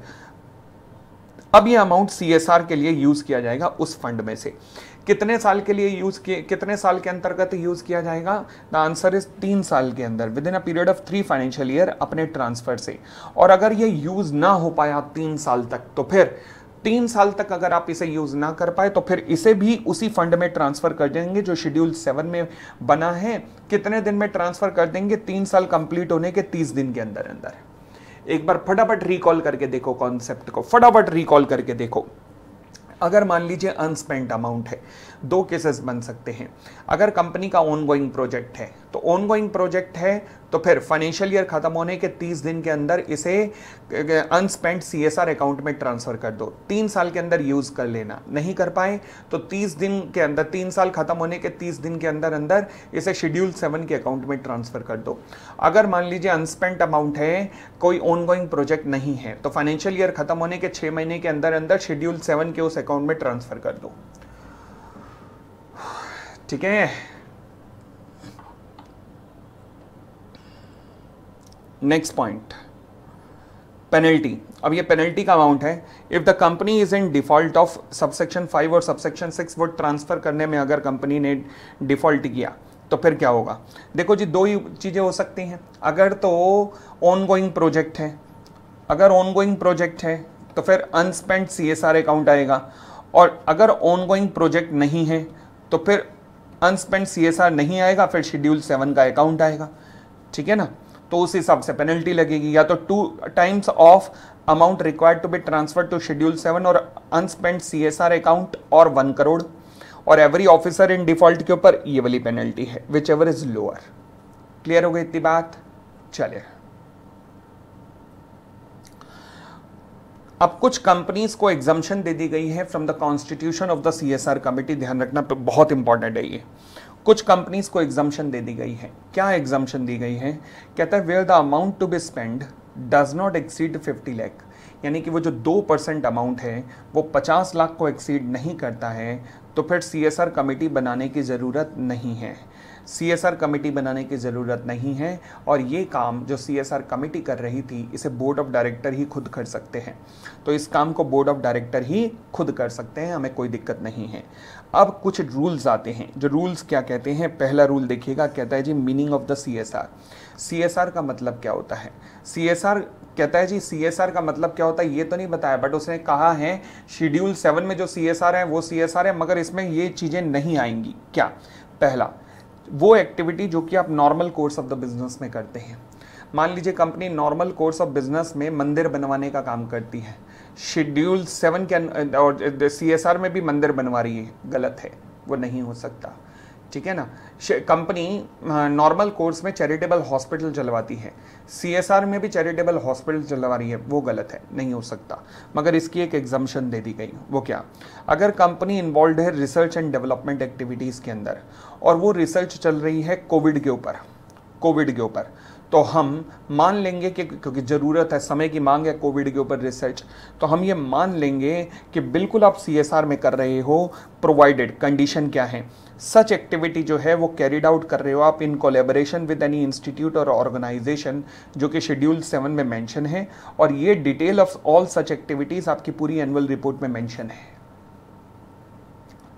अब ये अमाउंट CSR के लिए यूज किया जाएगा उस फंड में से। कितने साल के लिए यूज किए, कितने साल के अंतर्गत यूज किया जाएगा? द आंसर इज 3 साल के अंदर, with in a period of 3 financial year अपने ट्रांसफर से। और अगर ये यूज ना हो पाया 3 साल तक, तो फिर 3 साल तक अगर आप इसे यूज ना कर पाए तो फिर इसे भी उसी फंड में ट्रांसफर कर देंगे जो शेड्यूल 7 में बना है। कितने दिन में ट्रांसफर कर देंगे? 3 साल कंप्लीट होने के 30 दिन के अंदर अंदर। एक बार फटाफट रिकॉल करके देखो कॉन्सेप्ट को, फटाफट रिकॉल करके देखो। अगर मान लीजिए अनस्पेंट अमाउंट है, 2 केसेस बन सकते हैं। अगर कंपनी का ऑनगोइंग प्रोजेक्ट है तो ऑनगोइंग प्रोजेक्ट है तो फिर फाइनेंशियल ईयर खत्म होने के 30 दिन के अंदर इसे अनस्पेंट CSR अकाउंट में ट्रांसफर कर दो। 3 साल के अंदर यूज कर लेना। नहीं कर पाए तो 30 दिन के अंदर, 3 साल खत्म होने के 30 दिन के अंदर अंदर इसे शेड्यूल 7 के अकाउंट में ट्रांसफर कर दो। अगर मान लीजिए अनस्पेंट अमाउंट है, कोई ऑनगोइंग प्रोजेक्ट नहीं है, तो फाइनेंशियल ईयर खत्म होने के 6 महीने के अंदर अंदर शेड्यूल 7 के उस अकाउंट में ट्रांसफर कर दो। ठीक है, नेक्स्ट पॉइंट, पेनल्टी। अब ये पेनल्टी का अमाउंट है। If the company is in default of subsection 5 और सबसेक्शन 6, वो ट्रांसफर करने में अगर कंपनी ने डिफॉल्ट किया तो फिर क्या होगा? देखो जी, 2 ही चीजें हो सकती हैं। अगर तो ऑनगोइंग प्रोजेक्ट है, अगर ऑनगोइंग प्रोजेक्ट है तो फिर अनस्पेंट CSR अकाउंट आएगा, और अगर ऑनगोइंग प्रोजेक्ट नहीं है तो फिर अनस्पेंट CSR नहीं आएगा, फिर शेड्यूल 7 का अकाउंट आएगा। ठीक है ना? तो उस हिसाब से पेनल्टी लगेगी, या तो 2 times of amount required to be transfer to schedule 7 और अनस्पेंट CSR अकाउंट, और 1 करोड़, और एवरी ऑफिसर इन डिफॉल्ट के ऊपर ये वाली पेनल्टी है, which ever is lower. Clear हो गई इतनी बात? चलिए, अब कुछ कंपनीज को एग्जम्पशन दे दी गई है from the constitution of the CSR committee. ध्यान रखना, बहुत इंपॉर्टेंट है ये। कुछ कंपनीज को एग्जम्पशन दे दी गई है। क्या एग्जम्पशन दी गई है? कहता है where the amount to be spend does not exceed 50 lakh, यानी कि वो जो 2% अमाउंट है वो 50 लाख को एक्सीड नहीं करता है, तो फिर CSR कमेटी बनाने की ज़रूरत नहीं है। CSR कमेटी बनाने की ज़रूरत नहीं है, और ये काम जो CSR कमेटी कर रही थी इसे बोर्ड ऑफ डायरेक्टर ही खुद कर सकते हैं। तो इस काम को बोर्ड ऑफ डायरेक्टर ही खुद कर सकते हैं, हमें कोई दिक्कत नहीं है। अब कुछ रूल्स आते हैं, जो रूल्स क्या कहते हैं। पहला रूल देखिएगा, कहता है जी meaning of the CSR। CSR का मतलब क्या होता है? CSR कहता है जी, CSR का मतलब क्या होता है ये तो नहीं बताया, बट उसने कहा है शेड्यूल 7 में जो CSR है वो CSR है, मगर इसमें ये चीज़ें नहीं आएंगी। क्या? पहला, वो एक्टिविटी जो कि आप normal course of the business में करते हैं। मान लीजिए company normal course of business में मंदिर बनवाने का काम करती है, शेड्यूल 7 के और CSR में भी मंदिर बनवा रही है, गलत है, वो नहीं हो सकता। ठीक है ना। कंपनी नॉर्मल कोर्स में चैरिटेबल हॉस्पिटल चलवाती है, सीएसआर में भी चैरिटेबल हॉस्पिटल चलवा रही है, वो गलत है, नहीं हो सकता। मगर इसकी एक एग्जम्पशन दे दी गई, वो क्या, अगर कंपनी इन्वॉल्व है रिसर्च एंड डेवलपमेंट एक्टिविटीज़ के अंदर और वो रिसर्च चल रही है कोविड के ऊपर, तो हम मान लेंगे कि क्योंकि ज़रूरत है, समय की मांग है कोविड के ऊपर रिसर्च, तो हम ये मान लेंगे कि बिल्कुल आप सीएसआर में कर रहे हो, प्रोवाइडेड कंडीशन क्या है, सच एक्टिविटी जो है वो कैरिड आउट कर रहे हो आप in collaboration with any institute और ऑर्गेनाइजेशन जो कि शेड्यूल 7 में मेंशन है, और ये detail of all such activities आपकी पूरी एनुअल रिपोर्ट में मेंशन है।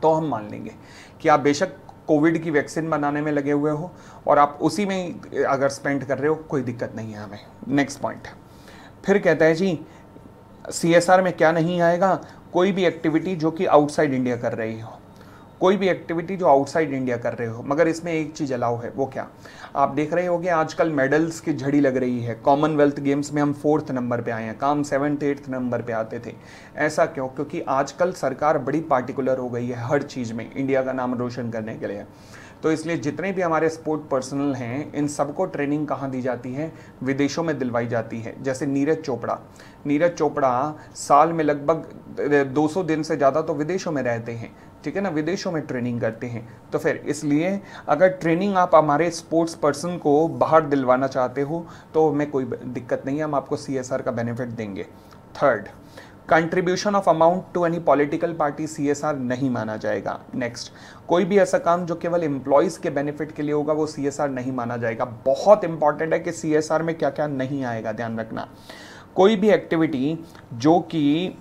तो हम मान लेंगे कि आप बेशक कोविड की वैक्सीन बनाने में लगे हुए हो और आप उसी में अगर स्पेंड कर रहे हो, कोई दिक्कत नहीं है हमें। नेक्स्ट पॉइंट फिर कहता है जी सीएसआर में क्या नहीं आएगा, कोई भी एक्टिविटी जो कि आउटसाइड इंडिया कर रही हो, कोई भी एक्टिविटी जो आउटसाइड इंडिया कर रहे हो। मगर इसमें एक चीज़ अलाउ है, वो क्या, आप देख रहे होगे आजकल मेडल्स की झड़ी लग रही है। कॉमनवेल्थ गेम्स में हम 4th नंबर पे आए हैं, काम 7th 8th नंबर पे आते थे। ऐसा क्यों? क्योंकि आजकल सरकार बड़ी पार्टिकुलर हो गई है हर चीज़ में इंडिया का नाम रोशन करने के लिए। तो इसलिए जितने भी हमारे स्पोर्ट पर्सनल हैं, इन सबको ट्रेनिंग कहाँ दी जाती है, विदेशों में दिलवाई जाती है। जैसे नीरज चोपड़ा साल में लगभग 200 दिन से ज़्यादा तो विदेशों में रहते हैं, ठीक है ना, विदेशों में ट्रेनिंग करते हैं। तो फिर इसलिए अगर ट्रेनिंग आप हमारे स्पोर्ट्स पर्सन को बाहर दिलवाना चाहते हो तो हमें कोई दिक्कत नहीं है, हम आपको सीएसआर का बेनिफिट देंगे। Third, contribution of amount to any political party CSR नहीं माना जाएगा। नेक्स्ट, कोई भी ऐसा काम जो केवल एम्प्लॉयज़ के बेनिफिट के लिए होगा वो सीएसआर नहीं माना जाएगा। बहुत इंपॉर्टेंट है कि सीएसआर में क्या क्या नहीं आएगा, ध्यान रखना। कोई भी एक्टिविटी जो कि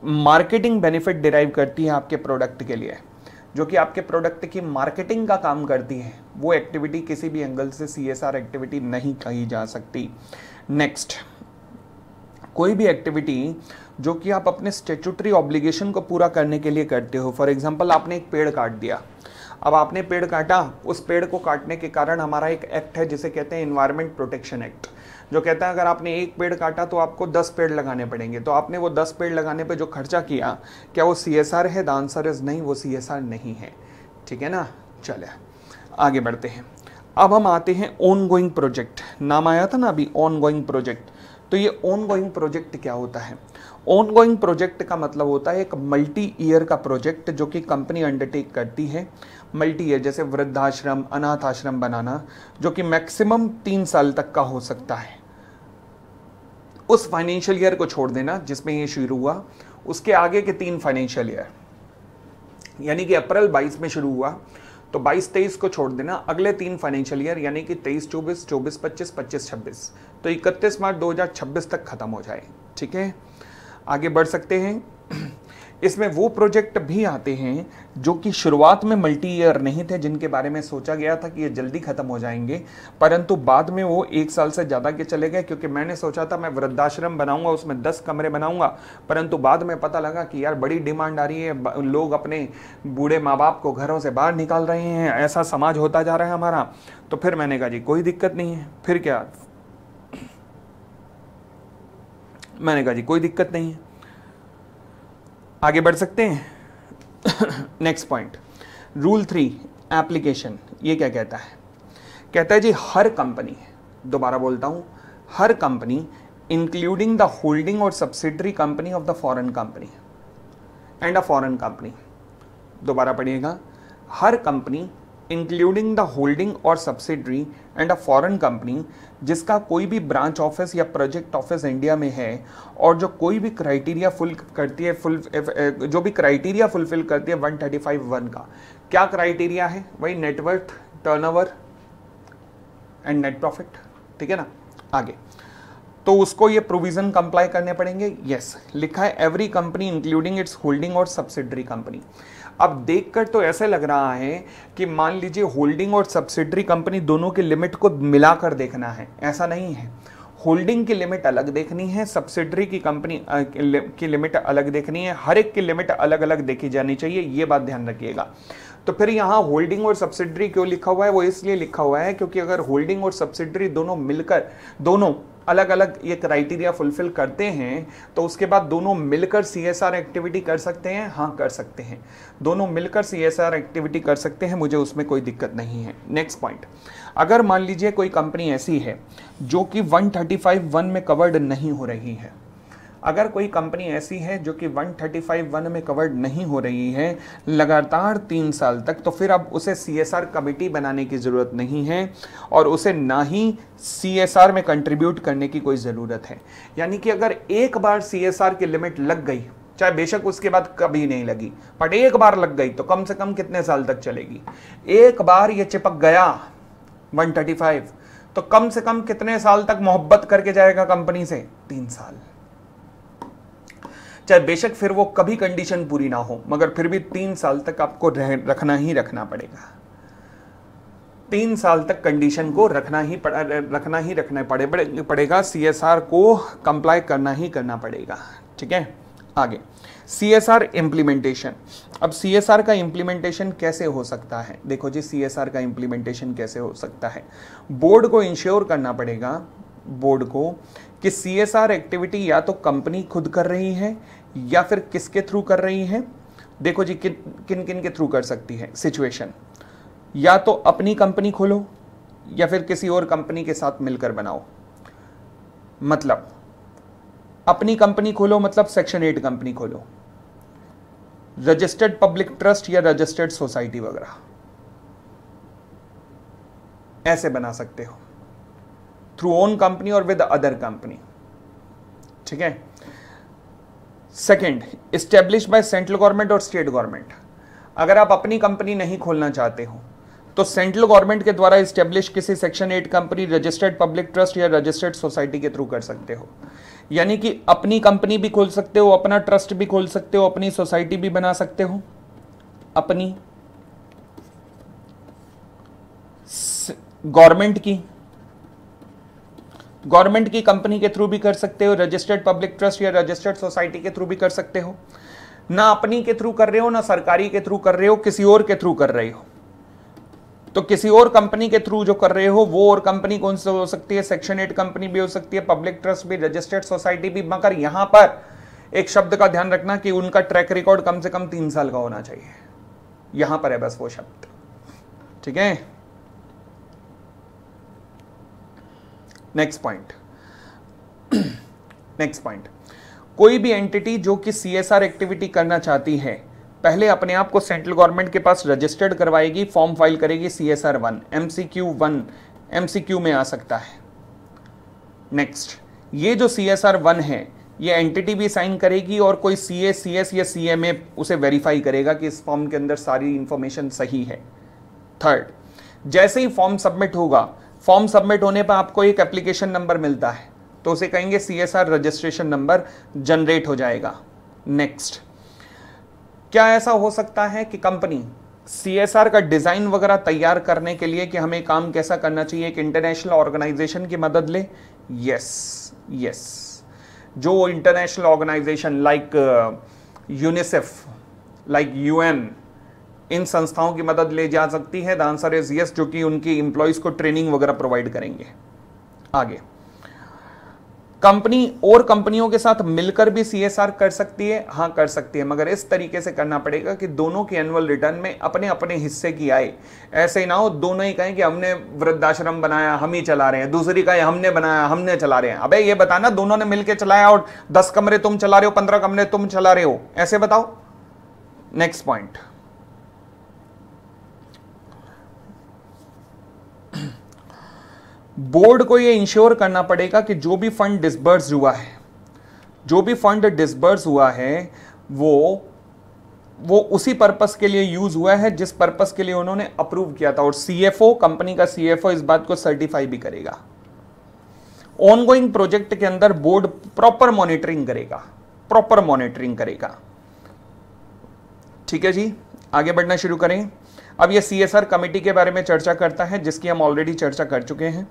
मार्केटिंग बेनिफिट डिराइव करती है आपके प्रोडक्ट के लिए, जो कि आपके प्रोडक्ट की मार्केटिंग का काम करती है, वो एक्टिविटी किसी भी एंगल से सीएसआर एक्टिविटी नहीं कही जा सकती। नेक्स्ट, कोई भी एक्टिविटी जो कि आप अपने स्टैट्यूटरी ऑब्लिगेशन को पूरा करने के लिए करते हो। फॉर एग्जांपल आपने एक पेड़ काट दिया, अब आपने पेड़ काटा, उस पेड़ को काटने के कारण हमारा एक एक्ट है जिसे कहते हैं एनवायरमेंट प्रोटेक्शन एक्ट, जो कहता है अगर आपने एक पेड़ काटा तो आपको 10 पेड़ लगाने पड़ेंगे। तो आपने वो 10 पेड़ लगाने पे जो खर्चा किया, क्या वो सीएसआर है? द आंसर इज नहीं, वो सीएसआर नहीं है, ठीक है ना। चले आगे बढ़ते हैं। अब हम आते हैं ऑन गोइंग प्रोजेक्ट। नाम आया था ना अभी, ऑन गोइंग प्रोजेक्ट। तो ये ऑन गोइंग प्रोजेक्ट क्या होता है? ऑन गोइंग प्रोजेक्ट का मतलब होता है एक मल्टी ईयर का प्रोजेक्ट जो कि कंपनी अंडरटेक करती है। मल्टी ईयर, जैसे वृद्धाश्रम, अनाथ आश्रम बनाना, जो कि मैक्सिमम 3 साल तक का हो सकता है। उस फाइनेंशियल ईयर को छोड़ देना जिसमें ये शुरू हुआ, उसके आगे के 3 फाइनेंशियल ईयर, यानी कि अप्रैल 22 में शुरू हुआ तो 22-23 को छोड़ देना, अगले 3 फाइनेंशियल ईयर यानी कि 23-24, 24-25, 25-26, तो 31 मार्च 2026 तक खत्म हो जाए, ठीक है। आगे बढ़ सकते हैं। इसमें वो प्रोजेक्ट भी आते हैं जो कि शुरुआत में मल्टी ईयर नहीं थे, जिनके बारे में सोचा गया था कि ये जल्दी खत्म हो जाएंगे, परंतु बाद में वो 1 साल से ज़्यादा के चले गए। क्योंकि मैंने सोचा था मैं वृद्धाश्रम बनाऊंगा, उसमें 10 कमरे बनाऊंगा, परंतु बाद में पता लगा कि यार बड़ी डिमांड आ रही है, लोग अपने बूढ़े माँ बाप को घरों से बाहर निकाल रहे हैं, ऐसा समाज होता जा रहा है हमारा। तो फिर मैंने कहा जी कोई दिक्कत नहीं है, फिर क्या, मैंने कहा जी कोई दिक्कत नहीं है, आगे बढ़ सकते हैं। Next point, rule 3 application. ये क्या कहता है? कहता है जी हर कंपनी, दोबारा बोलता हूं, हर कंपनी इंक्लूडिंग द होल्डिंग और subsidiary company of the foreign company and a foreign company. दोबारा पढ़िएगा, हर कंपनी इंक्लूडिंग द होल्डिंग और subsidiary and a foreign company जिसका कोई भी ब्रांच ऑफिस या प्रोजेक्ट ऑफिस इंडिया में है और जो कोई भी क्राइटेरिया फुल करती है, जो भी क्राइटेरिया फुलफिल करती है 135(1) का। क्या क्राइटेरिया है? वही net worth, turnover and net profit, ठीक है ना। आगे तो उसको ये प्रोविजन कंप्लाई करने पड़ेंगे। यस, लिखा है every company including it's holding और सब्सिडरी कंपनी। अब देखकर तो ऐसे लग रहा है कि मान लीजिए होल्डिंग और सब्सिडरी कंपनी दोनों की लिमिट को मिलाकर देखना है, ऐसा नहीं है। होल्डिंग की लिमिट अलग देखनी है, सब्सिडरी की कंपनी की लिमिट अलग देखनी है, हर एक की लिमिट अलग अलग देखी जानी चाहिए, ये बात ध्यान रखिएगा। तो फिर यहाँ होल्डिंग और सब्सिडरी क्यों लिखा हुआ है? वो इसलिए लिखा हुआ है क्योंकि अगर होल्डिंग और सब्सिडरी दोनों मिलकर, दोनों अलग अलग ये क्राइटेरिया फुलफिल करते हैं तो उसके बाद दोनों मिलकर CSR एक्टिविटी कर सकते हैं? हाँ, कर सकते हैं, दोनों मिलकर CSR एक्टिविटी कर सकते हैं, मुझे उसमें कोई दिक्कत नहीं है। नेक्स्ट पॉइंट, अगर मान लीजिए कोई कंपनी ऐसी है जो कि 135(1) में कवर्ड नहीं हो रही है, अगर कोई कंपनी ऐसी है जो कि 135(1) में कवर्ड नहीं हो रही है लगातार 3 साल तक, तो फिर अब उसे CSR कमेटी बनाने की ज़रूरत नहीं है और उसे ना ही CSR में कंट्रीब्यूट करने की कोई ज़रूरत है। यानी कि अगर एक बार CSR की लिमिट लग गई, चाहे बेशक उसके बाद कभी नहीं लगी, बट एक बार लग गई तो कम से कम कितने साल तक चलेगी? एक बार ये चिपक गया 135 तो कम से कम कितने साल तक मोहब्बत करके जाएगा कंपनी से? 3 साल। चाहे बेशक फिर वो कभी कंडीशन पूरी ना हो, मगर फिर भी 3 साल तक आपको रखना ही रखना पड़ेगा। 3 साल तक कंडीशन को रखना ही पड़ेगा, CSR को कंप्लाई करना ही करना पड़ेगा। ठीक है, आगे CSR इम्प्लीमेंटेशन। अब CSR का इम्प्लीमेंटेशन कैसे हो सकता है? देखो जी, CSR का इम्प्लीमेंटेशन कैसे हो सकता है? बोर्ड को इंश्योर करना पड़ेगा, बोर्ड को, कि CSR एक्टिविटी या तो कंपनी खुद कर रही है या फिर किसके थ्रू कर रही है। देखो जी, किन किन के थ्रू कर सकती है सिचुएशन, या तो अपनी कंपनी खोलो या फिर किसी और कंपनी के साथ मिलकर बनाओ। मतलब अपनी कंपनी खोलो मतलब सेक्शन 8 कंपनी खोलो, रजिस्टर्ड पब्लिक ट्रस्ट या रजिस्टर्ड सोसाइटी वगैरह, ऐसे बना सकते हो थ्रू ओन कंपनी और विद अदर कंपनी। ठीक है। Second, establish by central government और स्टेट गवर्नमेंट। अगर आप अपनी कंपनी नहीं खोलना चाहते हो तो सेंट्रल गवर्नमेंट के द्वारा एस्टेब्लिश किसी section 8 company, registered public trust या रजिस्टर्ड सोसाइटी के थ्रू कर सकते हो। यानी कि अपनी कंपनी भी खोल सकते हो, अपना ट्रस्ट भी खोल सकते हो, अपनी सोसाइटी भी बना सकते हो, अपनी गवर्नमेंट की कंपनी के थ्रू भी कर सकते हो, रजिस्टर्ड पब्लिक ट्रस्ट या रजिस्टर्ड सोसाइटी के थ्रू भी कर सकते हो। ना अपनी के थ्रू कर रहे हो, ना सरकारी के थ्रू कर रहे हो, किसी और के थ्रू कर रहे हो, तो किसी और कंपनी के थ्रू जो कर रहे हो वो और कंपनी कौन सी हो सकती है? सेक्शन 8 कंपनी भी हो सकती है, पब्लिक ट्रस्ट भी, रजिस्टर्ड सोसाइटी भी। मगर यहां पर एक शब्द का ध्यान रखना कि उनका ट्रैक रिकॉर्ड कम से कम 3 साल का होना चाहिए। यहां पर है बस वो शब्द। ठीक है। नेक्स्ट पॉइंट, कोई भी एंटिटी जो कि CSR एक्टिविटी करना चाहती है पहले अपने आप को सेंट्रल गवर्नमेंट के पास रजिस्टर्ड करवाएगी, फॉर्म फाइल करेगी CSR 1, MCQ में आ सकता है। नेक्स्ट, ये जो CSR 1 है ये एंटिटी भी साइन करेगी और कोई CA, CS या CMA उसे वेरीफाई करेगा कि इस फॉर्म के अंदर सारी इंफॉर्मेशन सही है। थर्ड, जैसे ही फॉर्म सबमिट होगा, फॉर्म सबमिट होने पर आपको एक एप्लीकेशन नंबर मिलता है तो उसे कहेंगे CSR रजिस्ट्रेशन नंबर जनरेट हो जाएगा। नेक्स्ट, क्या ऐसा हो सकता है कि कंपनी CSR का डिजाइन वगैरह तैयार करने के लिए कि हमें काम कैसा करना चाहिए एक इंटरनेशनल ऑर्गेनाइजेशन की मदद ले? यस, जो international organisation like UNICEF, like UN, इन संस्थाओं की मदद ले जा सकती है। द आंसर इज यस, जो कि उनकी एम्प्लॉइज को ट्रेनिंग वगैरह प्रोवाइड करेंगे। आगे, कंपनी और कंपनियों के साथ मिलकर भी CSR कर सकती है? हाँ, कर सकती है, मगर इस तरीके से करना पड़ेगा कि दोनों की एनुअल रिटर्न में अपने अपने हिस्से की आए। ऐसे ही ना हो दोनों ही कहें कि हमने वृद्धाश्रम बनाया, हम ही चला रहे हैं, दूसरी कहे हमने बनाया, हमने चला रहे हैं। अबे ये बताना दोनों ने मिलकर चलाया और 10 कमरे तुम चला रहे हो, 15 कमरे तुम चला रहे हो, ऐसे बताओ। नेक्स्ट पॉइंट, बोर्ड को यह इंश्योर करना पड़ेगा कि जो भी फंड डिसबर्स हुआ है वो उसी पर्पस के लिए यूज हुआ है जिस पर्पस के लिए उन्होंने अप्रूव किया था। और CFO, कंपनी का CFO इस बात को सर्टिफाई भी करेगा। ऑनगोइंग प्रोजेक्ट के अंदर बोर्ड प्रॉपर मॉनिटरिंग करेगा। ठीक है जी, आगे बढ़ना शुरू करें। अब ये CSR कमेटी के बारे में चर्चा करता है जिसकी हम ऑलरेडी चर्चा कर चुके हैं।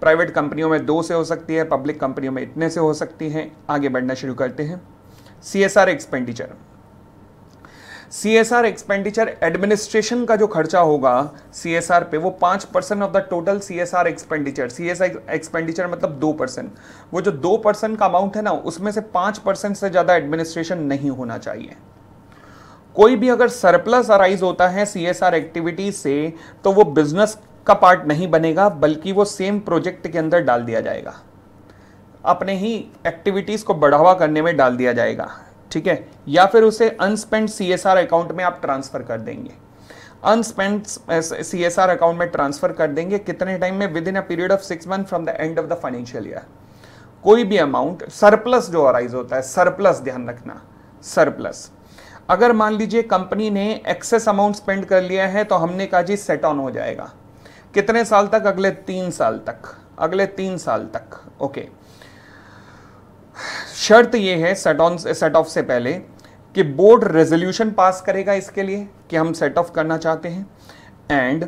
प्राइवेट कंपनियों में 2 से हो सकती है, पब्लिक कंपनियों में इतने से हो सकती है। आगे बढ़ना शुरू करते हैं। CSR expenditure. CSR expenditure administration का जो खर्चा होगा सीएसआर पे, वो 5% of the total CSR expenditure. CSR expenditure मतलब 2%। वो जो 2% का अमाउंट है ना, उसमें से 5% से ज्यादा एडमिनिस्ट्रेशन नहीं होना चाहिए। कोई भी अगर सरप्लस अराइज होता है सीएसआर एक्टिविटीज से, तो वो बिजनेस का पार्ट नहीं बनेगा, बल्कि वो सेम प्रोजेक्ट के अंदर डाल दिया जाएगा, अपने ही एक्टिविटीज को बढ़ावा करने में डाल दिया जाएगा, ठीक है। या फिर उसे अनस्पेंड सीएसआर अकाउंट में आप ट्रांसफर कर देंगे। अनस्पेंड सीएसआर अकाउंट में ट्रांसफर कर देंगे कितने टाइम में? With in a period of 6 month from the end of the financial year. कोई भी अमाउंट सरप्लस जो अराइज होता है, सरप्लस ध्यान रखना, सरप्लस। अगर मान लीजिए कंपनी ने एक्सेस अमाउंट स्पेंड कर लिया है, तो हमने कहा जी सेट ऑन हो जाएगा। कितने साल तक? अगले 3 साल तक, अगले 3 साल तक, ओके। शर्त यह है सेट ऑफ से पहले कि बोर्ड रेजोल्यूशन पास करेगा इसके लिए कि हम सेट ऑफ करना चाहते हैं, and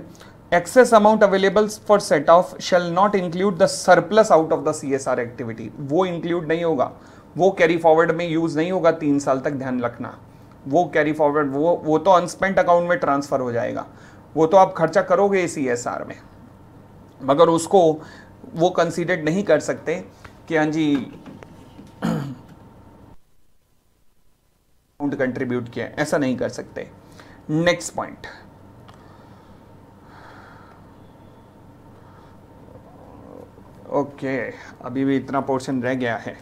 excess amount available for set of shall not include the surplus out of the CSR activity. वो इंक्लूड नहीं होगा, वो कैरी फॉरवर्ड में यूज नहीं होगा 3 साल तक, ध्यान रखना। वो कैरी फॉरवर्ड वो तो अनस्पेंट अकाउंट में ट्रांसफर हो जाएगा, वो तो आप खर्चा करोगे सीएसआर में, मगर उसको वो कंसीडर नहीं कर सकते कि हाँ जी अमाउंट कंट्रीब्यूट किया, ऐसा नहीं कर सकते। नेक्स्ट पॉइंट, ओके, अभी भी इतना पोर्शन रह गया है।